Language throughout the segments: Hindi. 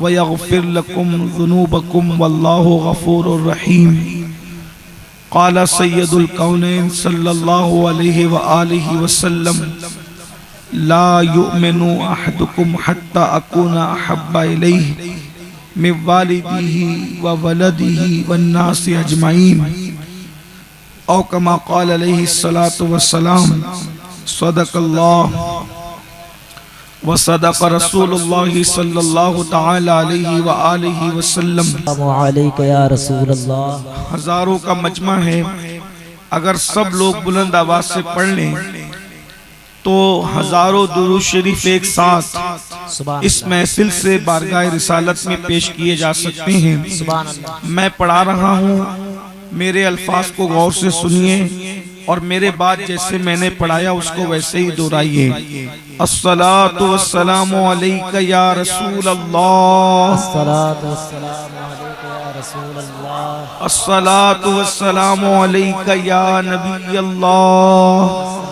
व यग़फ़िर लकुम ज़ुनूबकुम वल्लाहु गफ़ूरुर रहीम। क़ाल सय्यदुल कौनैन सल्लल्लाहु अलैहि व आलिहि वसल्लम ला युमिनु अहदुकुम हत्ता अकूना अहब्बा इलैहि मिन वालिदिही व वलदिही वन्नासि अजमईन। औ कमा क़ाल अलैहि सलातु वस्सलाम। सदक़ल्लाह व सदक़ रसूलुल्लाह सल्लल्लाहु तआला अलैहि व आलिहि वसल्लम। या रसूल अल्लाह। हजारों का मजमा है, अगर सब लोग बुलंद आवाज से पढ़ लें तो हजारों दुरूद शरीफ एक साथ इस महफिल से बारगाह रिसालत में पेश किए जा सकते हैं। मैं पढ़ा रहा हूँ, मेरे अल्फाज को गौर से सुनिए और मेरे बाद जैसे मैंने पढ़ाया उसको वैसे ही दोहराइए। अस्सलातु वस्सलामु अलैका या रसूल अल्लाह। अस्सलातु वस्सलामु अलैका या रसूल अल्लाह। अस्सलातु वस्सलामु अलैका या नबी अल्लाह।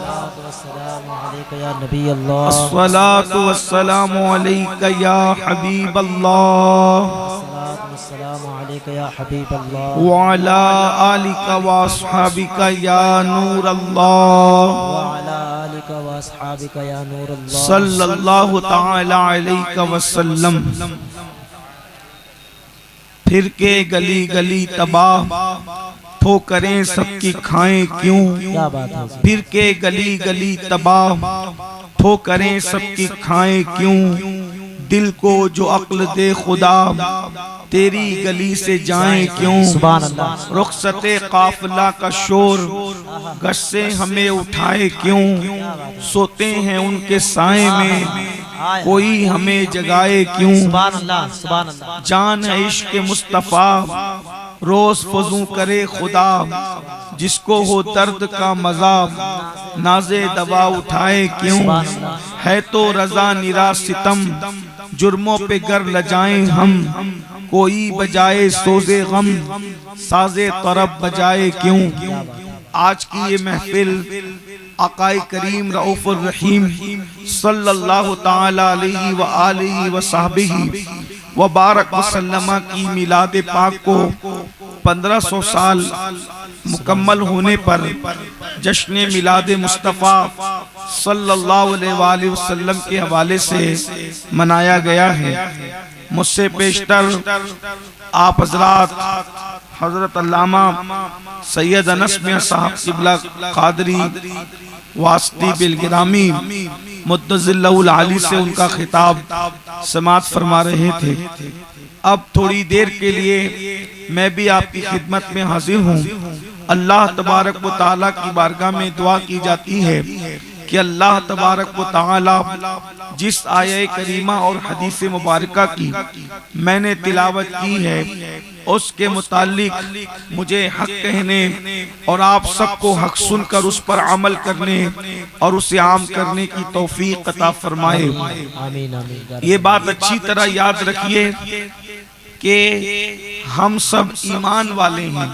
या नबी अल्लाह। अस्सलातु वस्सलामु अलैका या हबीब अल्लाह। अस्सलामु अलैका या हबीब अल्लाह। व अला आलिका व अस्हाबिका या नूर अल्लाह। व अला आलिका व अस्हाबिका या नूर अल्लाह। सल्लल्लाहु तआला अलैका वसल्लम। फिर के गली गली तबाह ठोकरें सबकी खाएं क्यों। क्या बात है। फिर के गली गली तबाह ठोकरें सबकी खाएं क्यों। दिल को जो अक्ल दे खुदा तेरी गली से जाएं क्यों। सुभान अल्लाह। रुखसते काफिला का शोर गश से हमें उठाए क्यों। सोते हैं उनके साए में कोई हमें जगाए क्यों। सुभान अल्लाह। सुभान अल्लाह। जान है इश्क मुस्तफा रोज फजू करे खुदा। जिसको हो दर्द का मजा नाजे दवा उठाए क्यों। है तो रजा निरा सितम जुर्मों पे गर लजाएं हम। कोई बजाए सोजे गम साजे तरब बजाए क्यों। आज की ये महफिल आकाए करीम रऊफुर रहीम सल्लल्लाहु ताला अलैहि व आलिहि व सहबिही व बारक वसल्लम की मिलाद पाक को 1500 साल मुकम्मल होने पर जश्न मिलाद मुस्तफ़ा सल्लल्लाहु अलैहि वसल्लम के हवाले से मनाया गया है। मुझसे पेशतर आप हजरात हजरत अल्लामा सैयद अनस मियां साहब क़िबला क़ादरी वास्ती बिलगिरामी मुद्दज़िल्लहुल आली से उनका खिताब समात फरमा रहे थे। अब थोड़ी देर के लिए मैं भी आपकी खिदमत में हाजिर हूँ। अल्लाह तबारक व तआला की बारगाह में दुआ की जाती है कि अल्लाह तबारक व तआला जिस आया करीमा और हदीस मुबारका की मैंने तिलावत की है उसके मुतालिक मुझे हक कहने और आप सबको हक सुनकर उस पर अमल करने और उसे आम करने की तौफीक अता फरमाए। आमीन आमीन। ये बात अच्छी तरह याद रखिए कि हम सब ईमान वाले हैं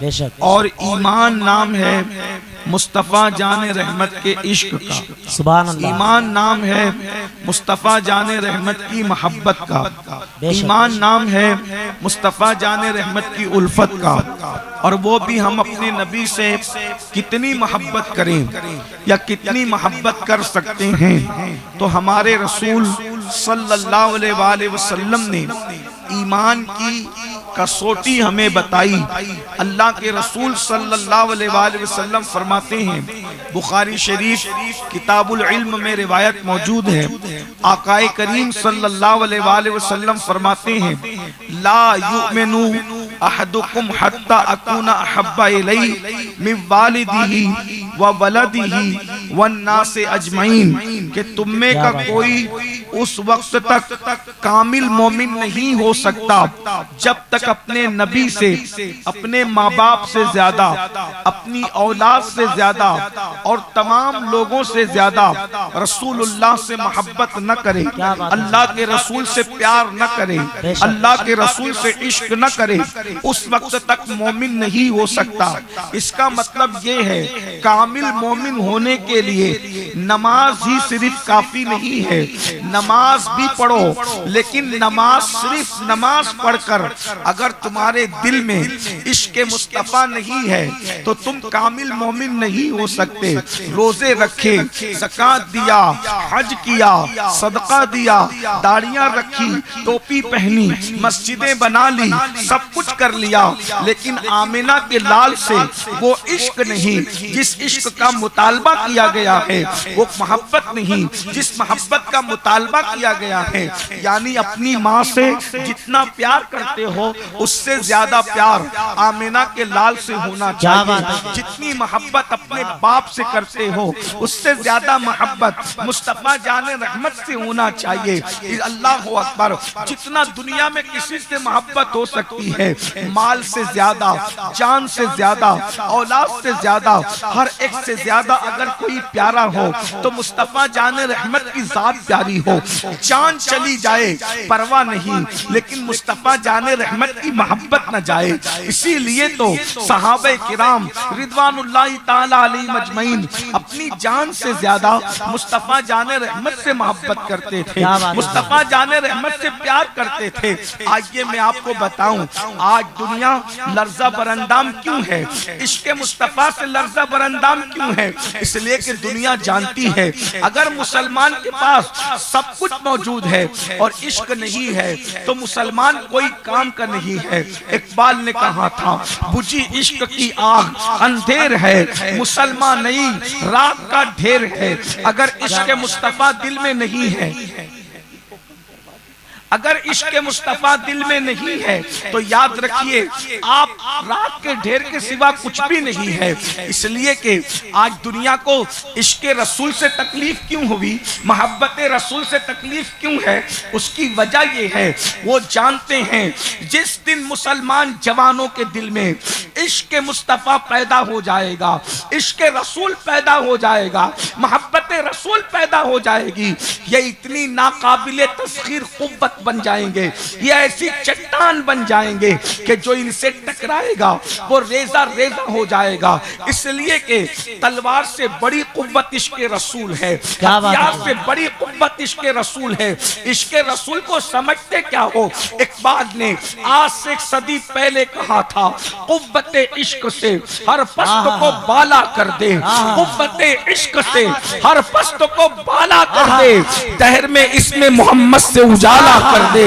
बेशक। और ईमान नाम है मुस्तफ़ा जान रहमत के इश्क का। सुभान अल्लाह। ईमान नाम है मुस्तफ़ा जान रहमत की मोहब्बत का। ईमान नाम है मुस्तफ़ा जान रहमत की उल्फत का। और वो भी हम अपने नबी से कितनी मोहब्बत करें या कितनी मोहब्बत कर सकते हैं तो हमारे रसूल सल्लल्लाहु अलैहि वसल्लम ने ईमान की कसौटी हमें बताई। अल्लाह के रसूल सल्लल्लाहु अलैहि वसल्लम फरमाते हैं, बुखारी शरीफ किताबुल इल्म में रिवायत मौजूद है, आकाए करीम सल्लल्लाहु अलैहि वसल्लम फरमाते हैं, ला युमिनु अहदुकुम हत्ता अकूना अहब्बा इलैहि मिन वालिदिही व वलदिही वन्नासे अजमईन, कि तुम में का कोई उस वक्त तक कामिल मोमिन नहीं हो सकता जब तक अपने नबी से, अपने माँ बाप से ज्यादा, अपनी औलाद से ज्यादा और तमाम लोगों से ज्यादा रसूलुल्लाह से मोहब्बत न करे, अल्लाह के रसूल से प्यार न करे, अल्लाह के रसूल से इश्क न करे, उस वक्त तक मोमिन नहीं हो सकता। इसका मतलब ये है कामिल मोमिन होने के के लिए नमाज ही सिर्फ काफी नहीं है, नमाज भी पढ़ो, लेकिन नमाज सिर्फ नमाज पढ़कर अगर तुम्हारे दिल में इश्क मुस्तफा नहीं है तो तुम कामिल मोमिन नहीं हो सकते। रोजे रखे, ज़कात दिया, हज किया, सदका दिया, दाढ़ियां रखी, टोपी पहनी, मस्जिदें बना ली, सब कुछ कर लिया, लेकिन आमिना के लाल से वो इश्क नहीं जिस इश्क का मुतालबा किया गया है, वो मोहब्बत नहीं जिस मोहब्बत का मुतालबा किया गया है। यानी अपनी माँ से जितना प्यार करते हो उससे ज्यादा प्यार आमिना के लाल से होना चाहिए। जितनी मोहब्बत अपने बाप से करते हो उससे ज्यादा मोहब्बत मुस्तफा जाने रहमत से होना चाहिए। अल्लाह अकबर। जितना दुनिया में किसी से मोहब्बत हो सकती है, माल से ज्यादा, जान से ज्यादा, औलाद से ज्यादा, हर एक से ज्यादा अगर कोई प्यारा हो तो मुस्तफा जाने रहमत की जात प्यारी हो। जान चली जाए परवाह नहीं, लेकिन मुस्तफा जाने रहमत की मोहब्बत न जाए। इसीलिए तो सहाबे किराम रिदवानुल्लाहि ताला अलैहिम अजमईन अपनी जान से ज्यादा मुस्तफा जाने रहमत से मोहब्बत करते थे, मुस्तफा जाने रहमत से प्यार करते थे। आइए मैं आपको बताऊं, आज दुनिया लर्जा बरंदाम क्यों है? इश्क मुस्तफा से लर्जा बरंदाम क्यों है? इसलिए कि दुनिया जानती है अगर मुसलमान के पास सब कुछ मौजूद है और इश्क नहीं है तो मुसलमान कोई काम का नहीं है। इकबाल ने कहा था, बुझी इश्क की आग अंधेर है, मुसलमान नहीं रात का ढेर है। अगर इश्क मुस्तफा दिल में नहीं है, अगर इश्क मुस्तफा दिल में नहीं है तो याद रखिए आप रात के ढेर के सिवा कुछ भी नहीं है। इसलिए कि आज दुनिया को इश्क रसूल से तकलीफ क्यों हुई, मोहब्बत रसूल से तकलीफ क्यों है? उसकी वजह यह है वो जानते हैं जिस दिन मुसलमान जवानों के दिल में इश्क मुस्तफा पैदा हो जाएगा, इश्क रसूल पैदा हो जाएगा, मोहब्बत रसूल पैदा हो जाएगी, ये इतनी नाकाबिले तस्खीर कुव्वत बन जाएंगे, ये ऐसी चट्टान बन जाएंगे कि जो इनसे टकराएगा वो रेजा रेजा हो जाएगा। इसलिए कि तलवार से बड़ी कुव्वत इश्क रसूल है, हथियार से बड़ी कुव्वत इश्क रसूल है। इश्क रसूल को समझते क्या हो? इकबाल ने आज से एक सदी पहले कहा था, कुव्वत इश्क से हर पस्त को बाला कर दे, कुव्वत इश्क से हर पस्त को बाला कर दे, दहर में इसमें मोहम्मद से उजाला कर दे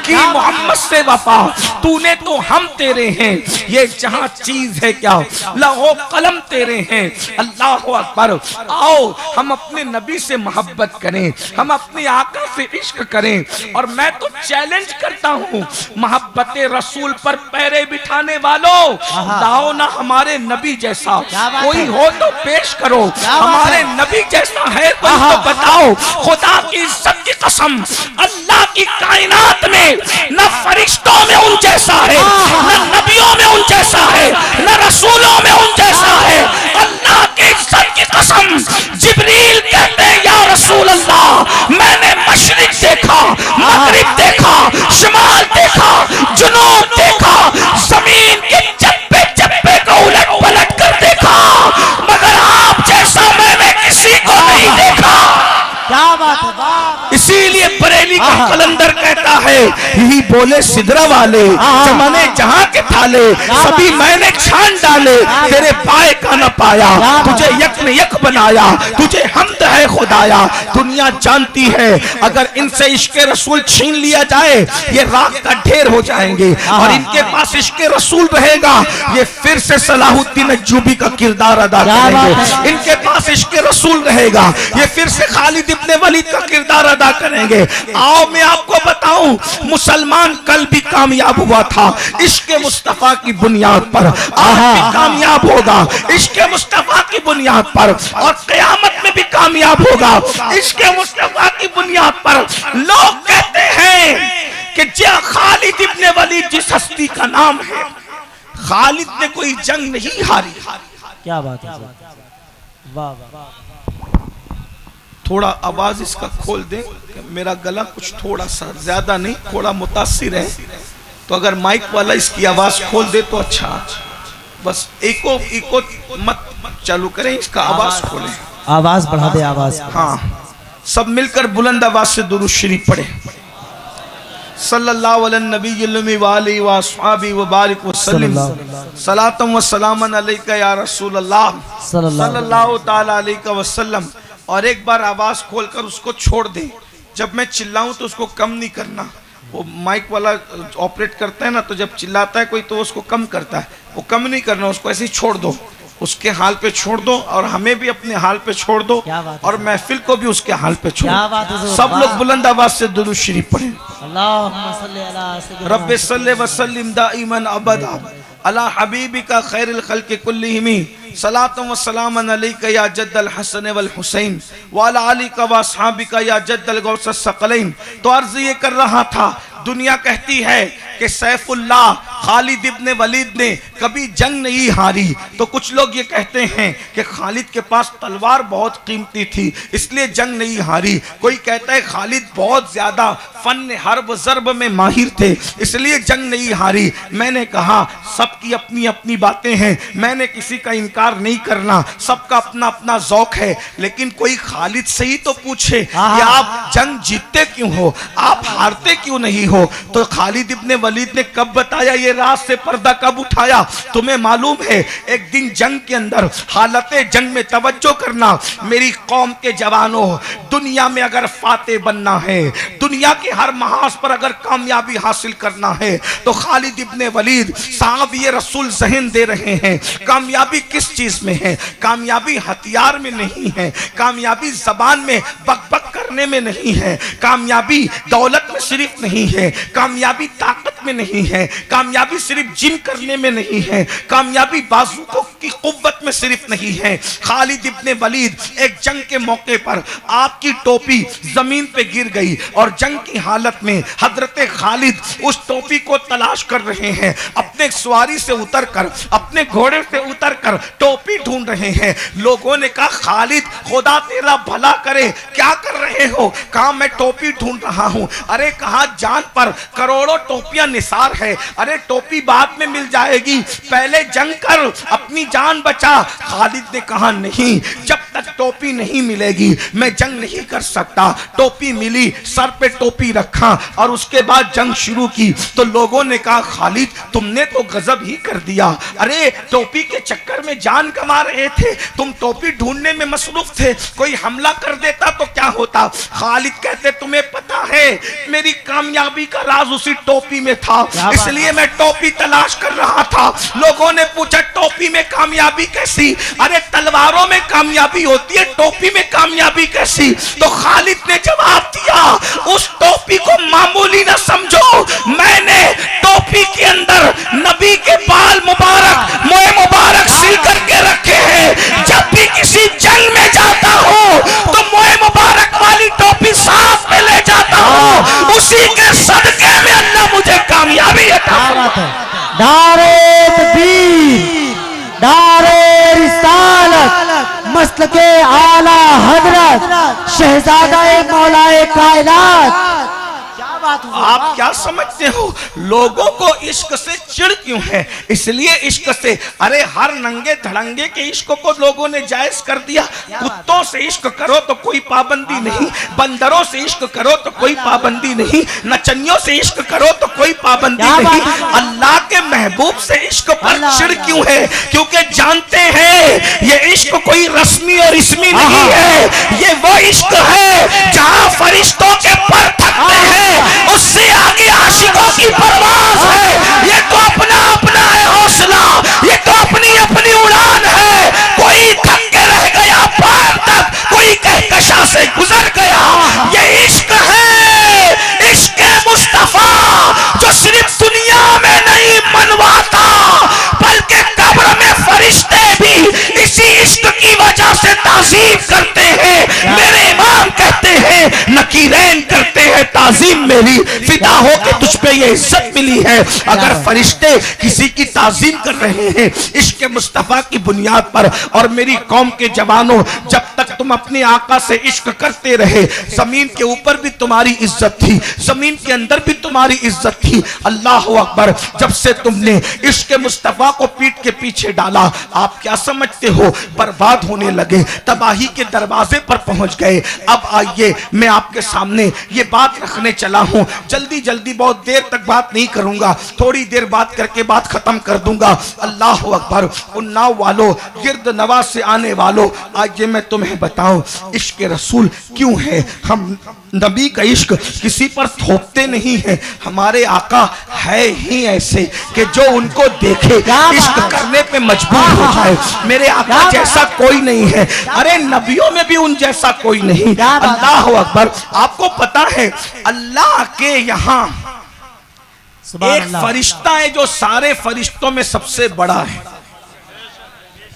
कि मोहम्मद से वफा तूने तो हम तेरे हैं, ये जहां चीज है क्या लहो कलम तेरे हैं। अल्लाह अकबर। आओ हम अपने नबी से मोहब्बत करें, हम अपने आका से इश्क करें। और मैं तो चैलेंज करता हूँ मोहब्बत रसूल पर पैरे बिठाने वालों, लाओ ना हमारे नबी जैसा कोई हो तो पेश करो, हमारे नबी जैसा है तो बताओ। खुदा की इज्जत की कसम, अल्लाह की कायनात में न फरिश्तों में उन जैसा है, न नबियों में उन जैसा है, न रसूलों में उन जैसा है। अल्लाह की इज्जत की कसम, जिब्रील कहते हैं या रसूल अल्लाह, मैंने मशरिक देखा, मगरिब देखा, शुमाल देखा, जुनूब देखा, जमीन के चप्पे चप्पे को उलट पलट कर देखा, मगर आप जैसा मैंने किसी को नहीं देखा। क्या बात है? इसीलिए बरेली का कलंदर कहता है, यही बोले सिदरा वाले जमाने जहां के थाले, सभी मैंने छान डाले, तेरे पाए का न पाया, तुझे यक ने यक बनाया, तुझे हमद है खुदाया। दुनिया जानती है अगर इनसे इश्क रसूल छीन लिया जाए ये राख का ढेर हो जाएंगे, और इनके पास इश्क रसूल रहेगा ये फिर से सलाहुद्दीन अय्यूबी का किरदार अदा करेंगे। इनके पास इश्क रसूल रहेगा ये फिर से खालिद इब्ने वलीद का किरदार अदा करेंगे। आओ मैं आपको बताऊं, मुसलमान कल भी कामयाब हुआ था इश्क मुस्तफा की बुनियाद पर, आज भी कामयाब होगा इश्क मुस्तफा की बुनियाद पर, और क़यामत में भी कामयाब होगा इश्क मुस्तफा की बुनियाद पर। लोग कहते हैं कि जे खालिद इब्ने वलीद जिस हस्ती का नाम है, खालिद ने कोई जंग नहीं हारी। क्या बात है? वाह वाह। थोड़ा आवाज इसका खोल दें, मेरा गला कुछ थोड़ा सा ज्यादा नहीं थोड़ा मुतासिर है, तो अगर माइक वाला इसकी आवाज खोल दे तो अच्छा। बस इको मत चालू करें, इसका आवाज खोलें। आवाज बढ़ा दे, आवाज। हाँ, सब मिलकर बुलंद आवाज से दुरूद शरीफ पढ़े। सल्लल्लाहु अलैहि नबी व आलिहि व अस्हाबी व बारिक व सल्लिम सलातम व सलामन अलैका या रसूल अल्लाह सल्लल्लाहु ताला अलैहि वसल्लम। और एक बार आवाज खोलकर उसको छोड़ दे। जब मैं चिल्लाऊं तो उसको कम नहीं करना। वो माइक वाला ऑपरेट करता है ना, तो जब चिल्लाता है कोई तो उसको कम करता है, वो कम नहीं करना, उसको ऐसे ही छोड़ दो, उसके हाल पे छोड़ दो, और हमें भी अपने हाल पे छोड़ दो, और महफिल को भी उसके हाल पे छोड़ दो। सब लोग बुलंद आवाज से दुरूद शरीफ पढ़ें। रब्बे सल्ले व सल्लिम दाइमन अबदा अला हबीबिका खैरुल खल्क़ि कुल्लिहिम सलातम व सलामन अलैका या जद्दल हसन वल हुसैन व अला आलिका व अस्हाबिका या जद्दल गौसस सकलैन। तो अर्ज ये कर रहा था, दुनिया कहती है कि सैफुल्लाह खालिद इब्ने वलीद ने कभी जंग नहीं हारी, तो कुछ लोग ये कहते हैं कि खालिद के पास तलवार बहुत कीमती थी इसलिए जंग नहीं हारी। कोई कहता है खालिद बहुत ज्यादा फन हर्ब ज़र्ब में माहिर थे इसलिए जंग नहीं हारी। मैंने कहा सबकी अपनी अपनी बातें हैं, मैंने किसी का इनकार नहीं करना, सबका अपना अपना ज़ौक है, लेकिन कोई खालिद से ही तो पूछे कि आप जंग जीतते क्यों हो, आप हारते क्यों नहीं हो। तो खालिद इब्ने वलीद ने कब बताया, ये रात से पर्दा कब उठाया, तुम्हें मालूम है। एक दिन जंग के अंदर हालत जंग में तवज्जो करना, मेरी कौम के जवानों, दुनिया में अगर फाते बनना है, दुनिया के हर महाज पर अगर कामयाबी हासिल करना है, तो खालिद इब्ने वलीद साहब ये रसूल ज़हन दे रहे हैं। कामयाबी किस चीज में है? कामयाबी हथियार में नहीं है, कामयाबी जबान में बकबक करने में नहीं है, कामयाबी दौलत में सिर्फ नहीं है, कामयाबी ताकत में नहीं है, कामयाबी सिर्फ जिम करने में नहीं है, कामयाबी बाजुओं की कुव्वत में सिर्फ नहीं है। खालिद इब्ने वलीद एक जंग के मौके पर आपकी टोपी जमीन पे गिर गई और जंग की हालत में हजरत खालिद उस टोपी को तलाश कर रहे हैं, अपने सवारी से उतरकर, अपने घोड़े से उतरकर टोपी ढूंढ रहे हैं। लोगों ने कहा खालिद खुदा तेरा भला करे, क्या कर रहे हो? कहा मैं टोपी ढूंढ रहा हूं। अरे कहा जान पर करोड़ों टोपियां निसार है, अरे टोपी बाद में मिल जाएगी, पहले जंग कर, अपनी जान बचा। खालिद ने कहा नहीं, जब तक टोपी नहीं मिलेगी मैं जंग नहीं कर सकता। टोपी मिली, सर पे टोपी रखा और उसके बाद जंग शुरू की। तो लोगों ने कहा खालिद तुमने तो गजब ही कर दिया, अरे टोपी के चक्कर में जान कमा रहे थे, तुम टोपी ढूंढने में मसरूफ थे, कोई हमला कर देता तो क्या होता? खालिद कहते तुम्हें पता है मेरी कामयाबी का राज उसी टोपी में था, इसलिए मैं टोपी तलाश कर रहा था। लोगों ने पूछा टोपी में कामयाबी कैसी? अरे तलवारों में कामयाबी होती है, टोपी में कामयाबी कैसी? तो खालिद ने जवाब दिया उस टोपी को मामूली ना समझो, मैंने टोपी के अंदर नबी के बाल मुबारक, मोए मुबारक सील करके रखे हैं। जब भी किसी जंग में जाता हूँ तो मोए मुबारक वाली टोपी साथ में ले जाता हूँ, उसी के सदके में अल्लाह मुझे कामयाबी अता फरमाता है। नारे तकबीर, नारे रिसालत, मसलके आला हजरत शहजादा मौलाए कायनात। आप क्या समझते हो लोगों को इश्क से चिढ़ क्यों है? इसलिए इश्क से, अरे हर नंगे धड़ंगे के इश्क को लोगों ने जायज कर दिया। कुत्तों से इश्क करो तो कोई पाबंदी नहीं, बंदरों से इश्क करो तो कोई पाबंदी नहीं, नचनियों से इश्क करो तो कोई पाबंदी नहीं। अल्लाह के महबूब से इश्क पर चिढ़ क्यों है? क्योंकि जानते हैं ये इश्क कोई रस्मी और इसमी नहीं है, ये वो इश्क है जहां फरिश्तों के पर थकते हैं, उससे आगे आशिकों की परवाज़ है। ये तो अपना अपना है हौसला, ये तो अपनी अपनी उड़ान है। कोई थक के रह गया पार तक, कोई कहकशा से गुजर गया। ये इश्क है, इश्क मुस्तफा जो सिर्फ दुनिया में नहीं मनवाता बल्कि कब्र में फरिश्ते भी इसी इश्क की वजह से ताज़ीम करते हैं। मेरे इमाम कहते हैं नकीरैन करते हैं ताज़ीम मेरी, फिदा हो के तुझ पे तुम्हें ये इज्जत मिली है। अगर फरिश्ते किसी की ताजीम कर रहे हैं इश्क मुस्तफा की बुनियाद पर, और मेरी कौम के जवानों, जब तक तुम अपने आका से इश्क करते रहे, जमीन के ऊपर भी तुम्हारी इज्जत थी, जमीन के अंदर भी तुम्हारी इज्जत थी। अल्लाह अकबर, जब से तुमने इश्क मुस्तफा को पीठ के पीछे डाला, आप क्या समझते हो, बर्बाद होने लगे, तबाही के दरवाजे पर पहुंच गए। अब आइए मैं आपके सामने ये बात रखने चला हूं, जल्दी जल्दी, बहुत देर तक बात नहीं करूंगा, थोड़ी देर बात करके बात खत्म कर दूंगा। अल्लाह अकबर, उन्नाव वालों, गिरद नवाज से आने वालों, आइए मैं तुम्हें बताऊं इश्क रसूल क्यों है। हम नबी का इश्क किसी पर थोपते नहीं है, हमारे आका है ही ऐसे कि जो उनको देखे इश्क करने पे मजबूर हो जाए। मेरे आका जैसा कोई नहीं है, अरे नबियों में भी उन जैसा कोई नहीं। अल्लाह अकबर, आपको पता है अल्लाह के यहाँ एक फरिश्ता है जो सारे फरिश्तों में सबसे बड़ा है।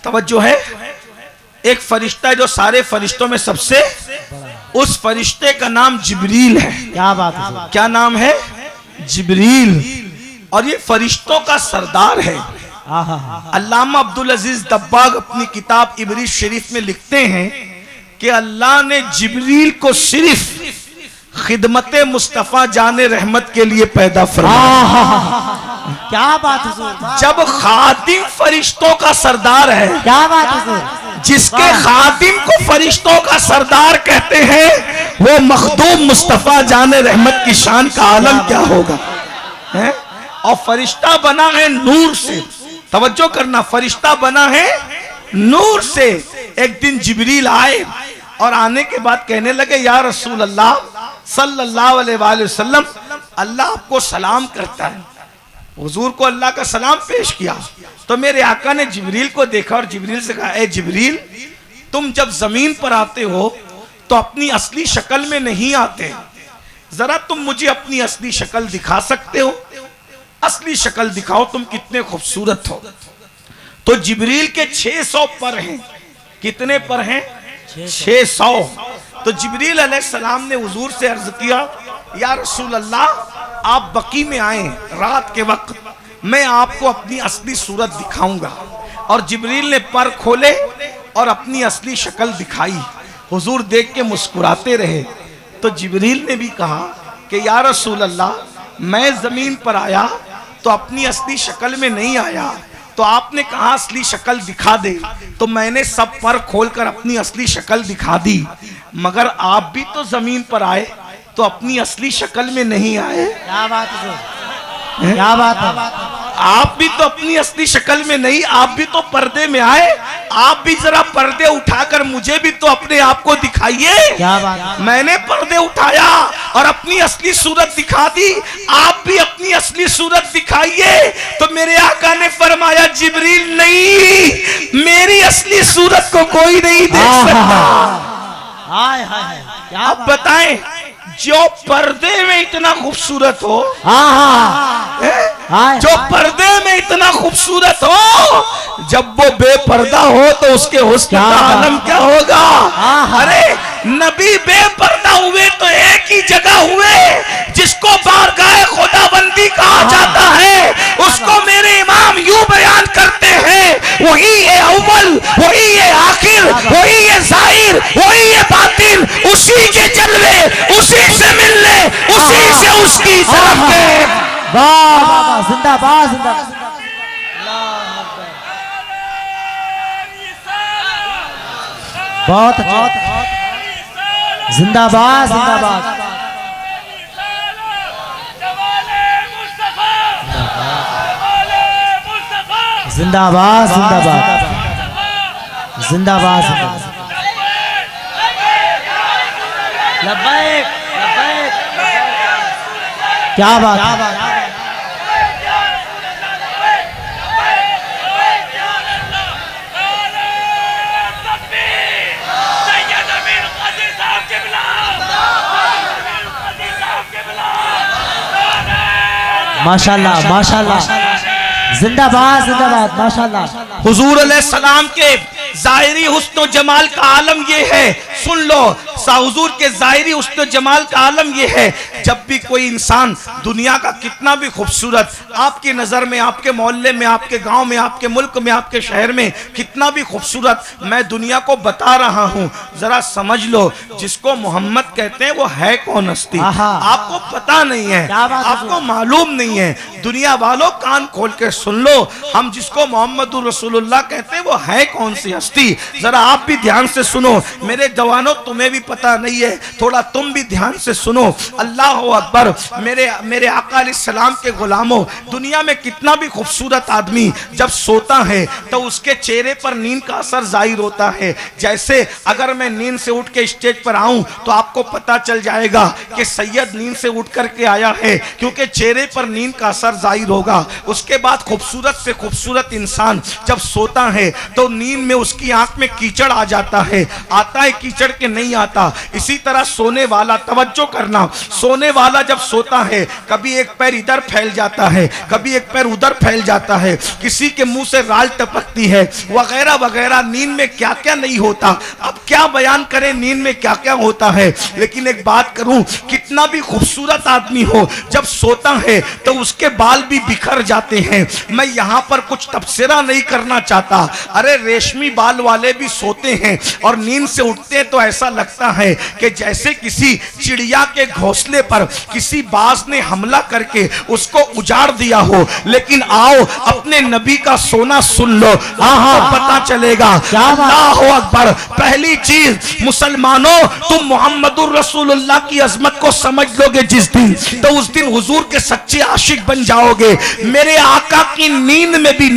तवज्जो है, एक फरिश्ता है जो सारे फरिश्तों में सबसे, उस फरिश्ते का नाम जिब्रील है। क्या बात है, क्या नाम है, जिब्रील, और ये फरिश्तों का सरदार है। अल्लामा अब्दुल अजीज दब्बाग अपनी किताब इब्रिज शरीफ में लिखते हैं कि अल्लाह ने जिब्रील को सिर्फ खिदमत मुस्तफा जाने रहमत के लिए पैदा फरमाया। क्या बात है, जब खादिम फरिश्तों का सरदार है, क्या बात है, जिसके खादिम को फरिश्तों का सरदार कहते हैं, वो मखदूम मुस्तफा जाने रहमत की शान का आलम क्या होगा है? और फरिश्ता बना है नूर से, तवज्जो करना, फरिश्ता बना है नूर से। एक दिन जिब्रील आए और आने के बाद कहने लगे, या रसूल अल्लाह सल्लल्लाहु अलैहि वसल्लम, अल्लाह आपको सलाम करता है। हुजूर को अल्लाह का सलाम पेश किया तो मेरे आका ने जिब्रील को देखा और जिब्रील से कहा, ए जिब्रील, तुम जब जमीन पर आते हो तो अपनी असली शक्ल में नहीं आते, जरा तुम मुझे अपनी असली शक्ल दिखा सकते हो? असली शक्ल दिखाओ, तुम कितने खूबसूरत हो। तो जिब्रील के 600 पर हैं। कितने पर हैं? 600। तो जिब्रील अलैहिस्सलाम ने हुजूर से अर्ज किया, या रसूल अल्लाह, आप बकी में आए रात के वक्त, मैं आपको अपनी असली सूरत दिखाऊंगा। और जिब्रील ने पर खोले और अपनी असली शक्ल दिखाई। हुजूर देख के मुस्कुराते रहे। तो जिब्रील ने भी कहा कि या रसूल अल्लाह, मैं जमीन पर आया तो अपनी असली शक्ल में नहीं आया, तो आपने कहा असली शक्ल दिखा दे, तो मैंने सब पर खोलकर अपनी असली शक्ल दिखा दी। मगर आप भी तो जमीन पर आए तो अपनी असली शक्ल में नहीं आए। क्या बात है, क्या बात है, आप भी तो अपनी असली शक्ल में नहीं, आप भी तो पर्दे में आए। आप भी जरा पर्दे उठाकर मुझे भी तो अपने आप को दिखाइए। क्या बात है, मैंने पर्दे उठाया और अपनी असली सूरत दिखा दी, आप भी अपनी असली सूरत दिखाइए। तो मेरे आका ने फरमाया, जिब्रील नहीं, मेरी असली सूरत को कोई नहीं देख सकता। हाय हाय, क्या अब बताएं, जो पर्दे में इतना खूबसूरत हो, जो पर्दे में इतना खूबसूरत हो, जब वो बेपर्दा हो तो उसके हुस्न का आलम क्या होगा। अरे नबी बेपर्दा हुए तो एक ही जगह हुए, जिसको बारगाह खुदाबंदी कहा जाता है, उसको मेरे इमाम यूं बयान करते हैं, वही है अव्वल, वही है आखिर, वही है जाहिर, वही है बातिन, उसी के जलवे, उसी से मिलने, उसी से उसकी तरफ के। वाह वाह, जिंदाबाद जिंदाबाद, बहुत अच्छा, जिंदाबाद जिंदाबाद, जिंदाबाद जिंदाबाद, जिंदाबाद जिंदाबाद, लब्बैक लब्बैक, क्या बात है, माशाल्लाह माशाल्लाह, जिंदाबाद जिंदाबाद, माशाल्लाह। हुजूर अलैहिस्सलाम के जाहिरी हुस्न और जमाल का आलम ये है, सुन लो, हुजूर के ज़ाहिरी उस्न जमाल का आलम यह है, जब भी कोई इंसान दुनिया का कितना भी खूबसूरत आपकी नज़र में, आपके मोहल्ले में, आपके गांव में, आपके मुल्क में, आपके शहर में कितना भी खूबसूरत मैं दुनिया को बता रहा हूं, जरा समझ लो जिसको मोहम्मद कहते हैं वो है कौन हस्ती, आपको पता नहीं है, आपको मालूम नहीं है। दुनिया वालों कान खोल के सुन लो, हम जिसको मोहम्मदुर रसूलुल्लाह कहते हैं वो है कौन सी हस्ती, जरा आप भी ध्यान से सुनो। मेरे जवानों तुम्हें भी पता नहीं है, थोड़ा तुम भी ध्यान से सुनो। अल्लाह अकबर। मेरे आका अलैहिस्सलाम के गुलामों, दुनिया में कितना भी खूबसूरत आदमी जब सोता है तो उसके चेहरे पर नींद का असर जाहिर होता है। जैसे अगर मैं नींद से उठ के स्टेज पर आऊं तो आपको पता चल जाएगा कि सैयद नींद से उठ करके आया है, क्योंकि चेहरे पर नींद का असर जाहिर होगा। उसके बाद खूबसूरत से खूबसूरत इंसान जब सोता है तो नींद में उसकी आंख में कीचड़ आ जाता है, आता है कीचड़ के नहीं आता। इसी तरह सोने वाला, तवज्जो करना, सोने वाला जब सोता है कभी एक पैर इधर फैल जाता है, कभी एक पैर उधर फैल जाता है, किसी के मुंह से राल टपकती है, वगैरह वगैरह। नींद में क्या क्या नहीं होता, अब क्या बयान करें नींद में क्या क्या होता है। लेकिन एक बात करूं, कितना भी खूबसूरत आदमी हो जब सोता है तो उसके बाल भी बिखर जाते हैं। मैं यहां पर कुछ तबसरा नहीं करना चाहता, अरे रेशमी बाल वाले भी सोते हैं और नींद से उठते हैं तो ऐसा लगता है कि जैसे किसी चिड़िया के घोंसले पर किसी बाज ने हमला करके उसको उजाड़ दिया हो। लेकिन आओ अपने नबी का सोना सुन लो, आपको पता चलेगा। अल्लाह अकबर। पहली चीज मुसलमानों, तुम मोहम्मदुर रसूलुल्लाह की अजमत को समझ लोगे जिस दिन, तो उस दिन हुजूर के सच्चे आशिक बन जाओगे। मेरे आका की नींद में भी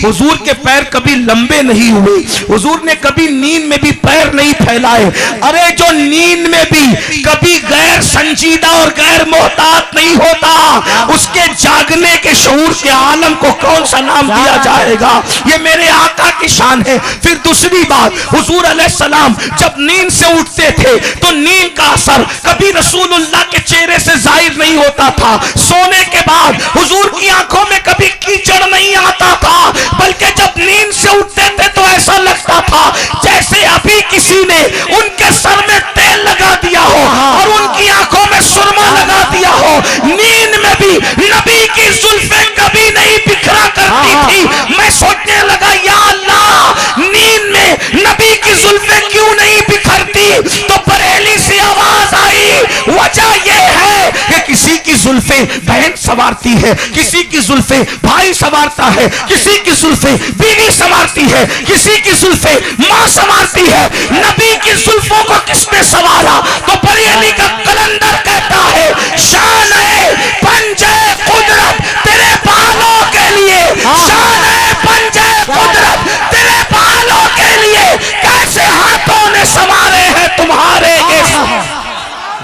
हुजूर के पैर कभी लंबे नहीं हुए, हुजूर ने कभी नींद में भी पैर नहीं फैलाए। अरे जो नींद में भी कभी गैर संजीदा और गैर मोहतात नहीं होता, उसके जागने के शऊर के आलम को कौन सा नाम दिया जाएगा। ये मेरे आका की शान है। फिर दूसरी बात, हुजूर अलैहिस्सलाम जब नींद से उठते थे तो नींद का असर कभी रसूलुल्लाह के चेहरे से जाहिर नहीं होता था। सोने के बाद हुजूर की आंखों में कभी कीचड़ नहीं आता था, बल्कि जब नींद से उठते थे तो ऐसा लगता था जैसे अभी किसी ने उनके सर में तेल लगा दिया हो और उनकी आंखों में सुरमा लगा दिया हो। नींद में भी नबी की जुल्फें कभी नहीं बिखरा करती थी। मैं सोचने लगा, या अल्लाह, नींद में नबी की जुल्फें क्यों नहीं बिखरती? तो बरेली से आवाज आई, वजह यह है कि किसी की जुल्फें बहन संवारती है, किसी की जुल्फें भाई संवारता है, किसी की जुल्फें बीवी संवारती है, किसी की जुल्फें मां संवारती है। नबी की जुल्फों को किसने संवारा? तो बरेली का कलंदर कहता है, शान है पंजे कुदरत तेरे बालों के लिए, शान है पंजे कुदरत तेरे बालों के लिए, कैसे हाथों ने संवारे हैं तुम्हारे ये।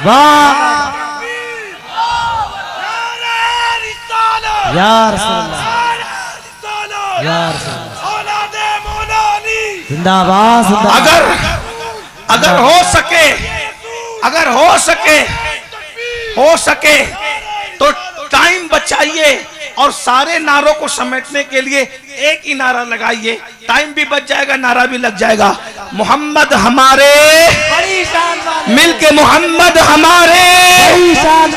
वाह यार जिंदाबाद। अगर हो सके तो टाइम बचाइए और सारे नारों को समेटने के लिए एक ही नारा लगाइए, टाइम भी बच जाएगा, नारा भी लग जाएगा। मोहम्मद हमारे, मिलके मोहम्मद हमारे,